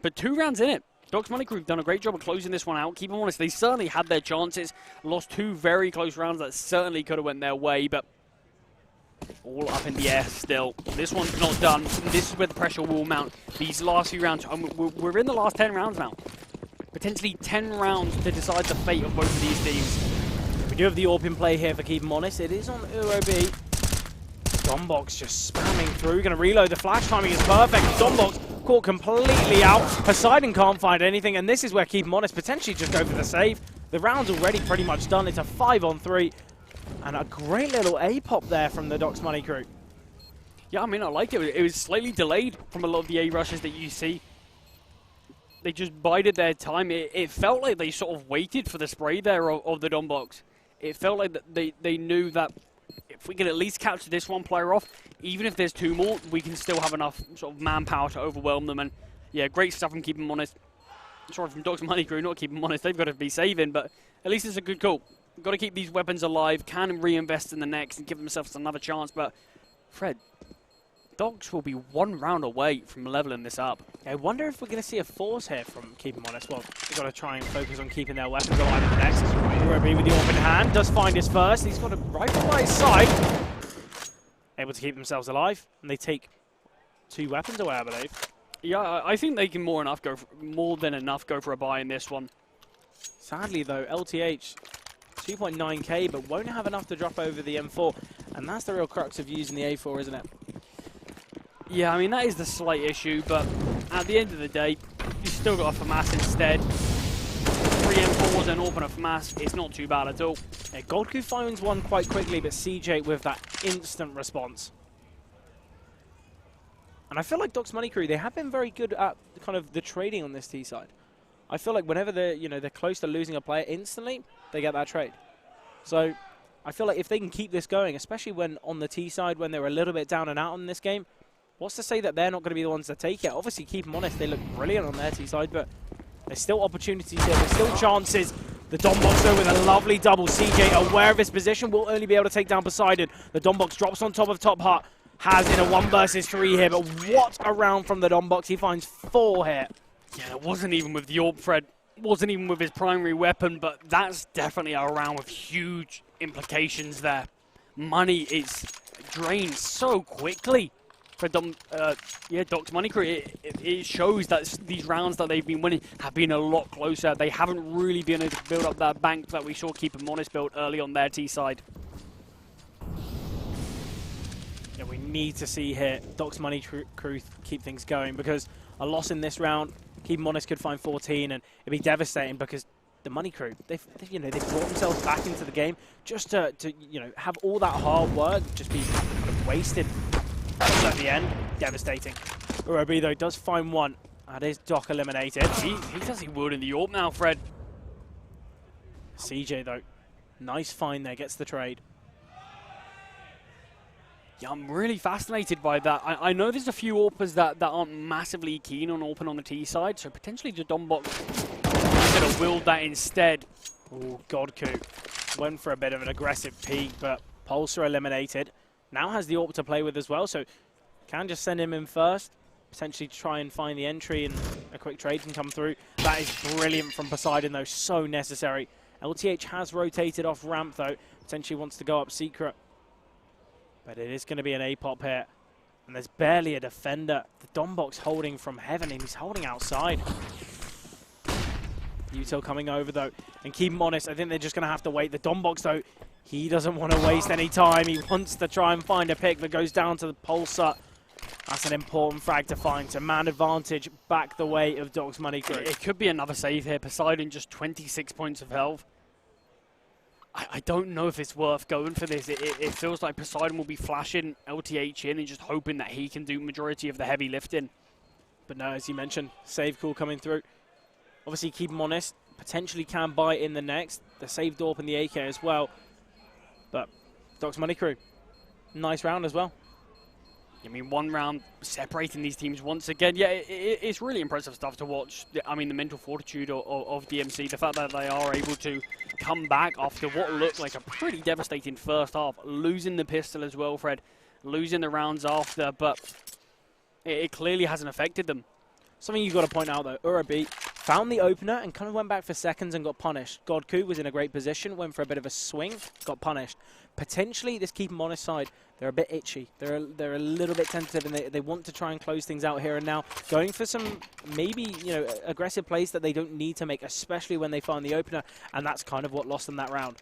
But 2 rounds in it. d0ks Money Crew have done a great job of closing this one out. Keep 'em honest, they certainly had their chances. Lost 2 very close rounds that certainly could have went their way, but all up in the air still. This one's not done. This is where the pressure will mount. These last few rounds, we're in the last 10 rounds now. Potentially 10 rounds to decide the fate of both of these teams. We do have the AWP in play here for Keep 'Em Honest. It is on UOB. d0ks just spamming through. Going to reload. The flash timing is perfect. d0ks caught completely out. Poseidon can't find anything, and this is where Keep 'Em Honest potentially just go for the save. The round's already pretty much done. It's a 5-on-3. And a great little A-pop there from the d0ks Money Crew. Yeah, I mean, I liked it. It was slightly delayed from a lot of the A-rushes that you see. They just bided their time. It felt like they sort of waited for the spray there of the d0ks. It felt like that they knew that if we can at least capture this one player off, even if there's 2 more, we can still have enough sort of manpower to overwhelm them. And yeah, great stuff from Keep 'Em Honest. Sorry, from d0ks Money Crew, not Keep 'Em Honest. They've got to be saving, but at least it's a good call. Got to keep these weapons alive, can reinvest in the next and give themselves another chance. But Fred, d0ks will be 1 round away from leveling this up. I wonder if we're going to see a force here from Keep 'Em Honest. Well, they've got to try and focus on keeping their weapons alive in the next. Ruby with the AWP in hand, does find his first. He's got a rifle by his side. Able to keep themselves alive, and they take 2 weapons away, I believe. Yeah, I think they can more than enough go for a buy in this one. Sadly, though, LTH 2.9k, but won't have enough to drop over the M4, and that's the real crux of using the A4, isn't it? Yeah, I mean, that is the slight issue, but at the end of the day, you still got a FAMAS instead. 3 M4s and open a FAMAS, it's not too bad at all. Yeah, Goldku finds one quite quickly, but CJ with that instant response. And I feel like d0ks Money Crew, they have been very good at kind of the trading on this T side. I feel like whenever they're close to losing a player, instantly they get that trade. So I feel like if they can keep this going, especially when on the T side, when they're a little bit down and out in this game, what's to say that they're not going to be the ones that take it? Obviously, Keep 'Em Honest, they look brilliant on their T side, but there's still opportunities here. There's still chances. The d0ks though with a lovely double. CJ aware of his position, will only be able to take down Poseidon. The d0ks drops on top of Top Hut. Has in a 1 versus 3 here, but what a round from the d0ks. He finds 4 here. Yeah, it wasn't even with the AWP, Fred. Wasn't even with his primary weapon, but that's definitely a round with huge implications there. Money is drained so quickly for d0ks Money Crew. It shows that these rounds that they've been winning have been a lot closer. They haven't really been able to build up that bank that we saw Keep 'Em Honest build early on their T side. Yeah, we need to see here d0ks Money Crew keep things going, because a loss in this round, Keep 'Em Honest could find 14, and it'd be devastating because the Money Crew, they've brought themselves back into the game just to have all that hard work just be kind of wasted. Just at the end, devastating. Urobi though does find 1. That is d0ks eliminated. He does he would in the AWP now, Fred. CJ though, nice find there, gets the trade. Yeah, I'm really fascinated by that. I know there's a few AWPers that aren't massively keen on AWPing on the T side, so potentially the d0ks could have willed that instead. Ooh, Godku went for a bit of an aggressive peek, but Pulsar eliminated. Now has the AWP to play with as well, so can just send him in first. Potentially try and find the entry, and a quick trade can come through. That is brilliant from Poseidon though, so necessary. LTH has rotated off ramp though, potentially wants to go up secret. But it is going to be an A-pop here. And there's barely a defender. The d0ks holding from heaven, and he's holding outside. Util coming over, though. And Keep 'Em Honest, I think they're just going to have to wait. The d0ks, though, he doesn't want to waste any time. He wants to try and find a pick that goes down to the Pulsar. That's an important frag to find. So man advantage back the way of d0ks Money Crew. It could be another save here. Poseidon just 26 points of health. I don't know if it's worth going for this. It feels like Poseidon will be flashing LTH in and just hoping that he can do majority of the heavy lifting. But no, as you mentioned, save call coming through. Obviously, keep him honest. Potentially can buy in the next. The save AWP and the AK as well. But d0ks Money Crew, nice round as well. I mean, one round separating these teams once again. Yeah, it's really impressive stuff to watch. I mean, the mental fortitude of DMC, the fact that they are able to come back after what looked like a pretty devastating first half, losing the pistol as well, Fred, losing the rounds after, but it clearly hasn't affected them. Something you've got to point out, though, Urabi found the opener and kind of went back for seconds and got punished. Godku was in a great position, went for a bit of a swing, got punished. Potentially, this keep 'em honest side, they're a bit itchy. They're a little bit tentative, and they want to try and close things out here and now. Going for some maybe aggressive plays that they don't need to make, especially when they find the opener, and that's kind of what lost them that round.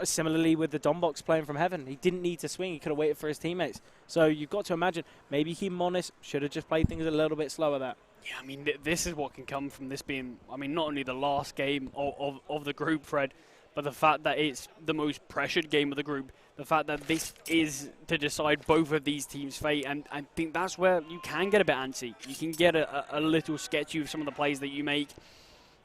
Similarly with the d0ks playing from heaven, he didn't need to swing. He could have waited for his teammates. So you've got to imagine maybe keep 'em honest. Should have just played things a little bit slower there. Yeah, I mean, this is what can come from this being, I mean, not only the last game of the group, Fred, but the fact that it's the most pressured game of the group, the fact that this is to decide both of these teams' fate, and I think that's where you can get a bit antsy. You can get a little sketchy with some of the plays that you make.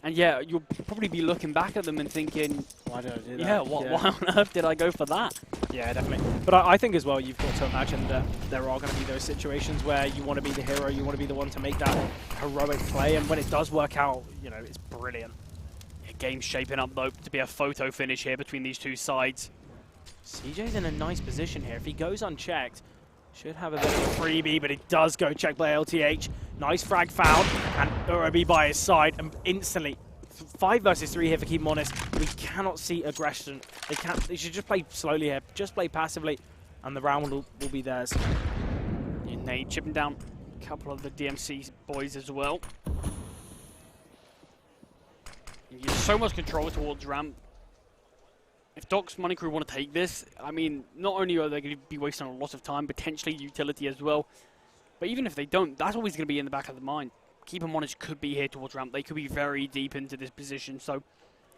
And yeah, you'll probably be looking back at them and thinking, why did I do that? Yeah, why on earth did I go for that? Yeah, definitely. But I think as well, you've got to imagine that there are going to be those situations where you want to be the hero, you want to be the one to make that heroic play, and when it does work out, it's brilliant. Yeah, game's shaping up, though, to be a photo finish here between these two sides. CJ's in a nice position here. If he goes unchecked, should have a bit of a freebie, but it does go checked by LTH. Nice frag found, and Urabi by his side, and instantly, 5 versus 3 here for keep 'em honest. We cannot see aggression. They should just play slowly here, just play passively, and the round will be theirs. Nate chipping down a couple of the DMC boys as well. You have so much control towards ramp. If d0ks Money Crew want to take this, I mean, not only are they going to be wasting a lot of time, potentially utility as well, but even if they don't, that's always going to be in the back of the mind. Keep 'em honest could be here towards ramp. They could be very deep into this position, so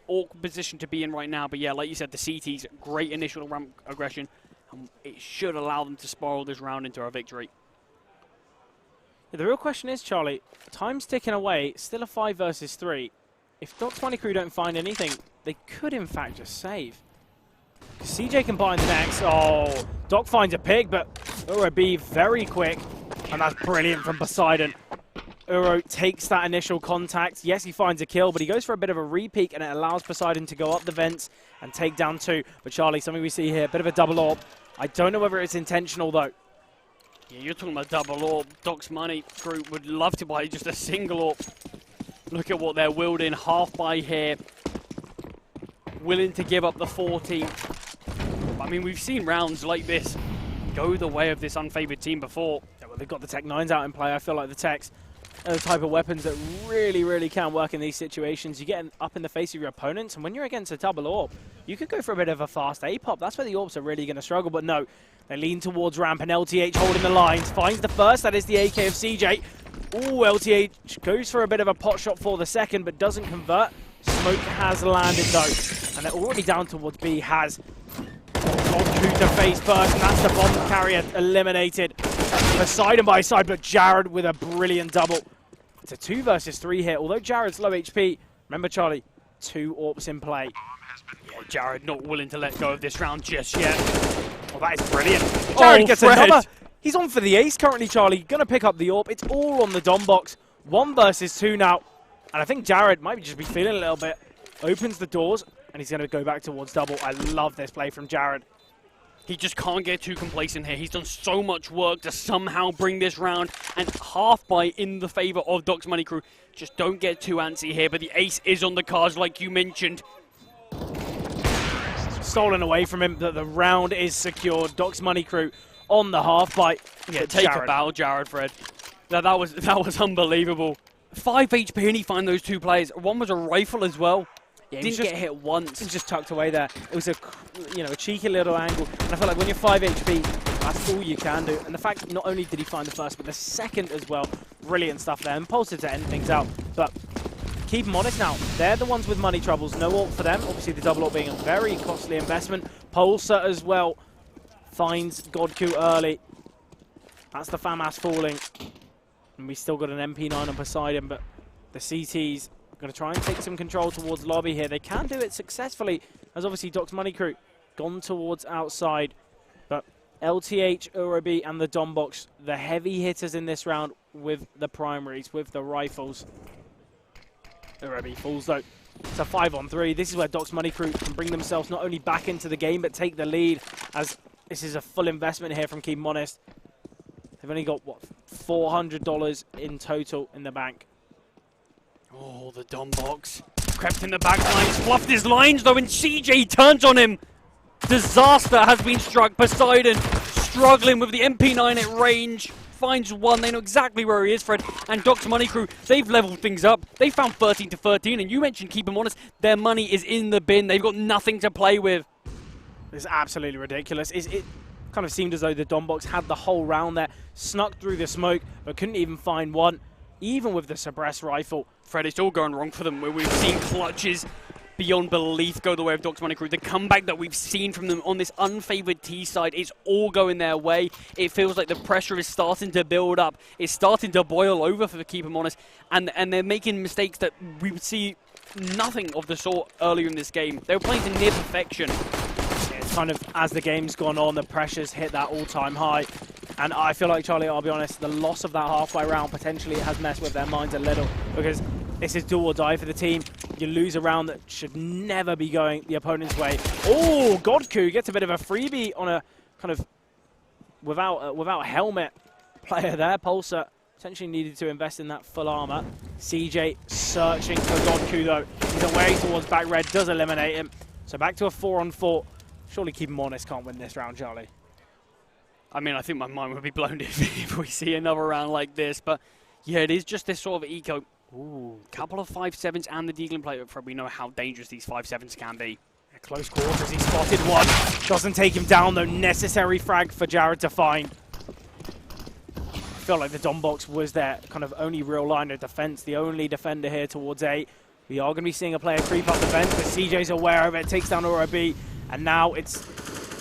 awkward position to be in right now. But yeah, like you said, the CT's great initial ramp aggression, and it should allow them to spiral this round into a victory. Yeah, the real question is, Charlie, time's ticking away, still a 5 versus 3. If d0ks Money Crew don't find anything, they could in fact just save. CJ can buy in the next. Oh, Doc finds a pig, but Urabi very quick. And that's brilliant from Poseidon. Uro takes that initial contact. Yes, he finds a kill, but he goes for a bit of a re-peek, and it allows Poseidon to go up the vents and take down 2. But Charlie, something we see here, a bit of a double AWP. I don't know whether it's intentional, though. Yeah, you're talking about double AWP. d0ks Money Crew would love to buy just a single AWP. Look at what they're wielding. Half by here. Willing to give up the 14. I mean, we've seen rounds like this go the way of this unfavored team before. Yeah, well, they've got the Tech 9s out in play. I feel like the Techs are the type of weapons that really, really can work in these situations. You get up in the face of your opponents, and when you're against a double AWP, you could go for a bit of a fast A-pop. That's where the AWPs are really going to struggle, but no. They lean towards ramp, and LTH holding the lines. Finds the first, that is the AK of CJ. Ooh, LTH goes for a bit of a pot shot for the second, but doesn't convert. Smoke has landed, though, and they're already down towards B. Has Godku to face first, and that's the bomb carrier eliminated. Poseidon by his side, but Jared with a brilliant double. It's a 2 versus 3 here, although Jared's low HP. Remember, Charlie, 2 AWPs in play. Yeah, Jared not willing to let go of this round just yet. Oh, that is brilliant. Jared gets Fred. another. He's on for the ace currently, Charlie. Going to pick up the AWP. It's all on the d0ks. 1 versus 2 now. And I think Jared might just be feeling a little bit. Opens the doors, and he's going to go back towards double. I love this play from Jared. He just can't get too complacent here. He's done so much work to somehow bring this round, and half by in the favor of d0ks Money Crew. Just don't get too antsy here, but the ace is on the cards like you mentioned. Stolen away from him. The round is secured. d0ks Money Crew on the half bite. Yeah, take a bow, Jared, Fred. That was unbelievable. 5 HP and he found those 2 players. One was a rifle as well. Yeah, didn't get hit once. It was just tucked away there. It was a cheeky little angle. And I feel like when you're 5 HP, That's all you can do. And the fact not only did he find the first, but the second as well. Brilliant stuff there. Impulsive to end things out. But keep them honest now. They're the ones with money troubles. No ult for them. Obviously, the double ult being a very costly investment. Pulsar as well finds d0ks early. That's the FAMAS falling. And we still got an MP9 on Poseidon, but the CTs are going to try and take some control towards lobby here. They can do it successfully, as obviously d0ks Money Crew gone towards outside. But LTH, Urobi, and the d0ks, the heavy hitters in this round with the primaries, with the rifles. Urobi falls though. It's a 5-on-3. This is where d0ks Money Crew can bring themselves not only back into the game, but take the lead, as this is a full investment here from Keep 'em Honest. They've only got, what, $400 in total in the bank. Oh, the d0ks crept in the back lines, fluffed his lines though, and CJ turns on him. Disaster has been struck. Poseidon struggling with the MP9 at range. Finds one. They know exactly where he is, Fred. And d0ks Money Crew, they've leveled things up. They found 13 to 13. And you mentioned, keep them honest, their money is in the bin. They've got nothing to play with. It's absolutely ridiculous. It kind of seemed as though the d0ks had the whole round there, snuck through the smoke, but couldn't even find one, even with the suppressed rifle. Fred, it's all going wrong for them, where we've seen clutches beyond belief go the way of d0ks Money Crew. The comeback that we've seen from them on this unfavored T side is all going their way. It feels like the pressure is starting to build up. It's starting to boil over for the Keep 'em Honest, and they're making mistakes that we would see nothing of the sort earlier in this game. They were playing to near perfection. It's kind of, as the game's gone on, the pressure's hit that all-time high. And I feel like, Charlie, I'll be honest, the loss of that halfway round potentially has messed with their minds a little, because this is do or die for the team. You lose a round that should never be going the opponent's way. Oh, d0ks gets a bit of a freebie on a kind of without a helmet player there. Pulsar potentially needed to invest in that full armor. CJ searching for d0ks though. He's away towards back red, does eliminate him. So back to a 4-on-4. Surely Keep 'em Honest can't win this round, Charlie. I mean, I think my mind would be blown if we see another round like this. But yeah, it is just this sort of eco. Ooh, couple of 5-7s and the Deagling plate. We know how dangerous these 5-7s can be. At close quarters, he spotted one. Doesn't take him down, though. Necessary frag for Jared to find. I feel like the d0ks was their kind of only real line of defense, the only defender here towards A. We are going to be seeing a player creep up the fence, but CJ's aware of it, takes down Urobi, and now it's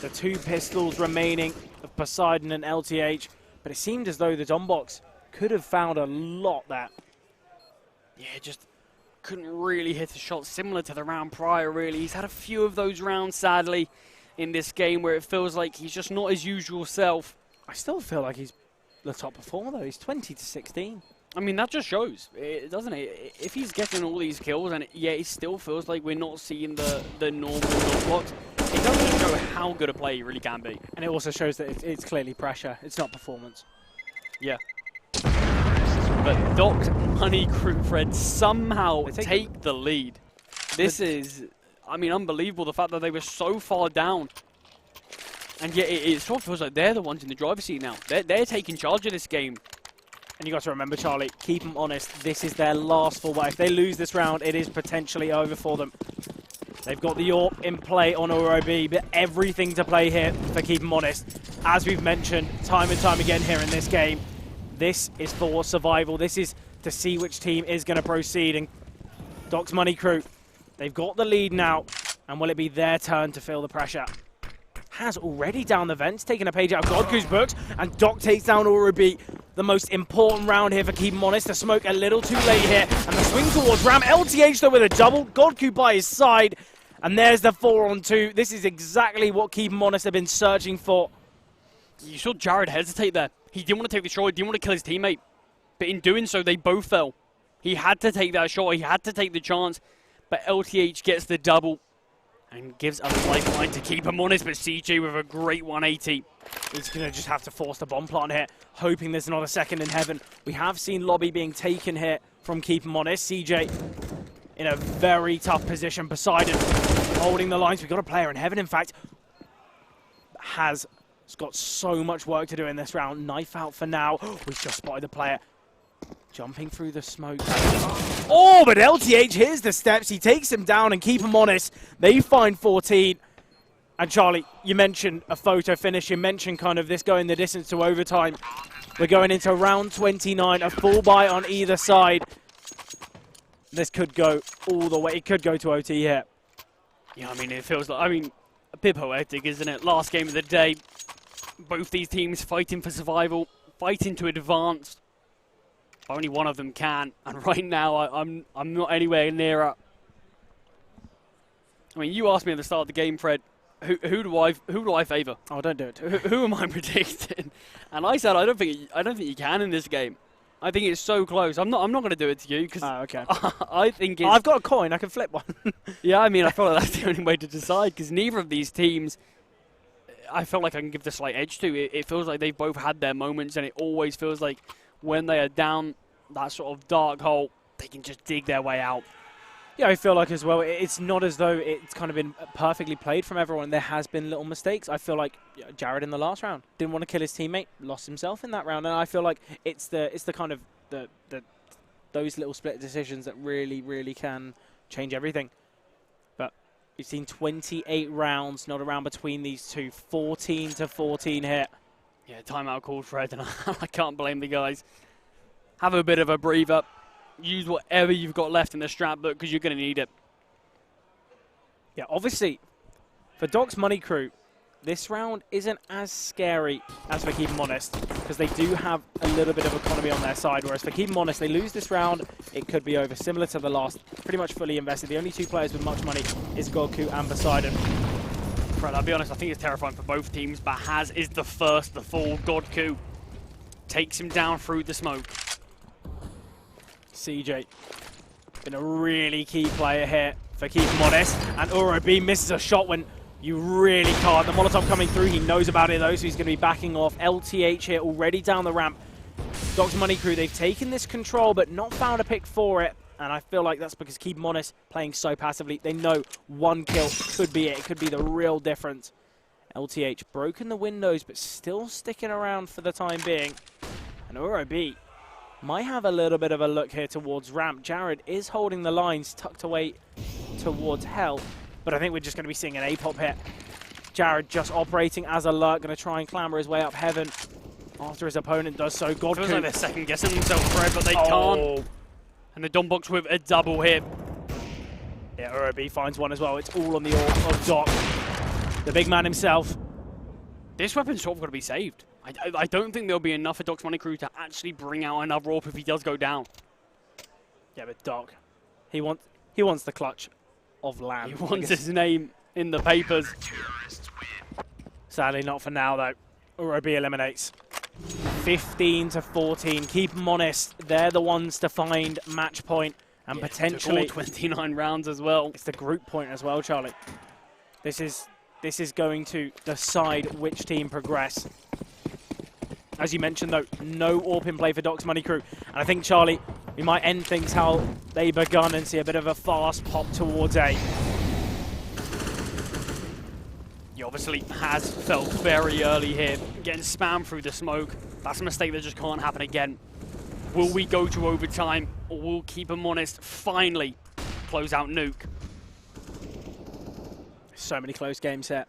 the two pistols remaining of Poseidon and LTH. But it seemed as though the d0ks could have found a lot there. Yeah, just couldn't really hit a shot similar to the round prior, really. He's had a few of those rounds, sadly, in this game where it feels like he's just not his usual self. I still feel like he's the top performer, though. He's 20 to 16. I mean, that just shows, doesn't it? If he's getting all these kills, and yeah, it still feels like we're not seeing the normal d0ks, it doesn't show how good a player he really can be. And it also shows that it's clearly pressure. It's not performance. Yeah. But d0ks Money Crew, Fred, somehow take the lead. This is, I mean, unbelievable, the fact that they were so far down. And yet it sort of feels like they're the ones in the driver's seat now. They're taking charge of this game. And you got to remember, Charlie, keep them honest. This is their last full fight. If they lose this round, it is potentially over for them. They've got the AWP in play on Urobi, but everything to play here for Keep 'em Honest. As we've mentioned time and time again here in this game, this is for survival. This is to see which team is going to proceed. And d0ks Money Crew, they've got the lead now. And will it be their turn to feel the pressure? Has already down the vents, taking a page out of d0ks' books, and d0ks takes down Urobi. The most important round here for Keep 'em Honest. The smoke a little too late here, and the swing towards Ram. LTH though with a double, d0ks by his side, and there's the 4-on-2. This is exactly what Keep 'em Honest have been searching for. You saw Jared hesitate there. He didn't want to take the shot, he didn't want to kill his teammate. But in doing so, they both fell. He had to take that shot, he had to take the chance, but LTH gets the double and gives a lifeline to Keep 'em Honest, but CJ with a great 180. He's going to just have to force the bomb plant here, hoping there's not a second in heaven. We have seen lobby being taken here from Keep 'em Honest. CJ in a very tough position. Poseidon holding the lines. We've got a player in heaven, in fact, has got so much work to do in this round. Knife out for now. We've just spotted the player jumping through the smoke. Oh, but LTH, here's the steps. He takes him down, and Keep 'em Honest, they find 14. And Charlie, you mentioned a photo finish. You mentioned kind of this going the distance to overtime. We're going into round 29, a full buy on either side. This could go all the way. It could go to OT here. Yeah, I mean, it feels like, a bit poetic, isn't it? Last game of the day. Both these teams fighting for survival, fighting to advance. Only one of them can, and right now I'm not anywhere near it. I mean, you asked me at the start of the game, Fred, who do I favour? Oh, don't do it. Who am I predicting? And I said I don't think you can in this game. I think it's so close. I'm not going to do it to you because okay. I think it's, I've got a coin. I can flip one. Yeah, I mean, I feel like that's the only way to decide because neither of these teams, I feel like I can give the slight edge to. It feels like they've both had their moments, and it always feels like when they are down that sort of dark hole, they can just dig their way out. Yeah, I feel like as well, it's not as though it's kind of been perfectly played from everyone. There has been little mistakes. I feel like Jared in the last round didn't want to kill his teammate, lost himself in that round, and I feel like it's the kind of those little split decisions that really can change everything. But we've seen 28 rounds, not a round between these two, 14-14 here. Yeah, timeout called, Fred, and I can't blame the guys. Have a bit of a breather. Use whatever you've got left in the strap book because you're going to need it. Yeah, obviously, for d0ks Money Crew, this round isn't as scary as for Keep 'em Honest because they do have a little bit of economy on their side, whereas for Keep 'em Honest, they lose this round, it could be over. Similar to the last, pretty much fully invested. The only two players with much money is d0ks and Poseidon. Fred, I'll be honest, I think it's terrifying for both teams, but Haz is the first to fall. d0ks takes him down through the smoke. CJ, been a really key player here for Keep 'em Honest, and Uro-B misses a shot when you really can't. The Molotov coming through, he knows about it though, so he's going to be backing off. LTH here already down the ramp. d0ks Money Crew, they've taken this control but not found a pick for it, and I feel like that's because Keep 'em Honest playing so passively. They know one kill could be it. It could be the real difference. LTH broken the windows but still sticking around for the time being, and Uro-B might have a little bit of a look here towards ramp. Jared is holding the lines tucked away towards hell, but I think we're just going to be seeing an A-pop hit. Jared just operating as a lurk, going to try and clamber his way up heaven after his opponent does so. Feels like they're second guessing themselves, Fred, but they can't. And the d0ks with a double hit. Yeah, Uro-B finds one as well. It's all on the orb of d0ks. The big man himself. This weapon's sort of got to be saved. I don't think there'll be enough for d0ks Money Crew to actually bring out another AWP if he does go down. Yeah, but d0ks, he wants the clutch of land. He wants his name in the papers. Sadly, not for now though. Uro-B eliminates. 15-14. Keep 'em honest. They're the ones to find match point and potentially all 29 rounds as well. It's the group point as well, Charlie. This is going to decide which team progress. As you mentioned, though, no AWP in play for d0ks Money Crew. And I think, Charlie, we might end things how they begun and see a bit of a fast pop towards A. He obviously has felt very early here, getting spammed through the smoke. That's a mistake that just can't happen again. Will we go to overtime, or will Keep 'em Honest finally close out Nuke? So many close games here.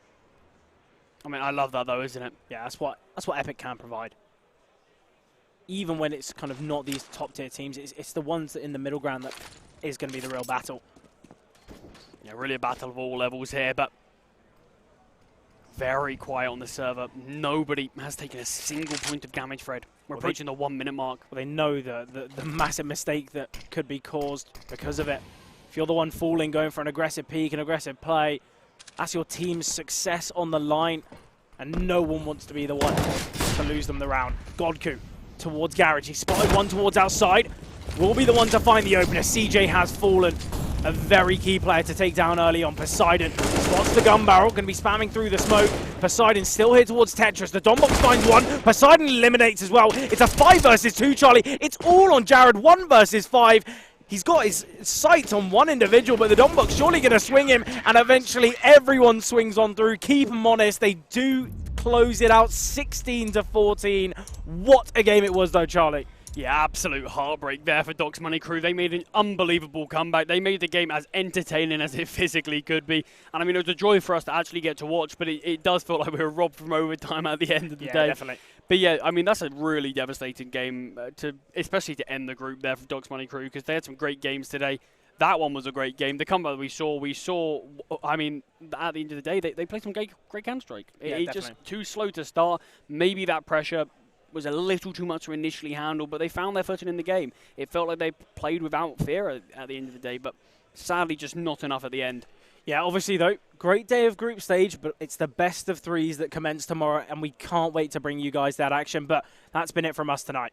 I mean, I love that though, isn't it? Yeah, that's what EPIC can provide. Even when it's kind of not these top tier teams, it's the ones that in the middle ground that is going to be the real battle. Yeah, really a battle of all levels here, but very quiet on the server. Nobody has taken a single point of damage, Fred. We're approaching the 1 minute mark. Well, they know the massive mistake that could be caused because of it. If you're the one falling, going for an aggressive peek, an aggressive play, that's your team's success on the line, and no one wants to be the one to lose them the round. d0ks towards Garage. He spotted one towards outside. Will be the one to find the opener. CJ has fallen. A very key player to take down early on. Poseidon spots the gun barrel, going to be spamming through the smoke. Poseidon still here towards Tetris. The d0ks finds one. Poseidon eliminates as well. It's a 5 versus 2, Charlie. It's all on Jared, 1 versus 5. He's got his sights on one individual, but the d0ks surely going to swing him, and eventually everyone swings on through. Keep 'em honest. They do close it out 16-14. What a game it was, though, Charlie. Yeah, absolute heartbreak there for d0ks Money Crew. They made an unbelievable comeback. They made the game as entertaining as it physically could be. And I mean, it was a joy for us to actually get to watch, but it does feel like we were robbed from overtime at the end of the day. Definitely. But yeah, I mean, that's a really devastating game, especially to end the group there for d0ks Money Crew, because they had some great games today. That one was a great game. The comeback we saw, I mean, at the end of the day, they played some great Counter-Strike. It's just too slow to start. Maybe that pressure was a little too much to initially handle, but they found their footing in the game. It felt like they played without fear at the end of the day, but sadly just not enough at the end. Yeah, obviously, though, great day of group stage, but it's the best of threes that commence tomorrow, and we can't wait to bring you guys that action. But that's been it from us tonight.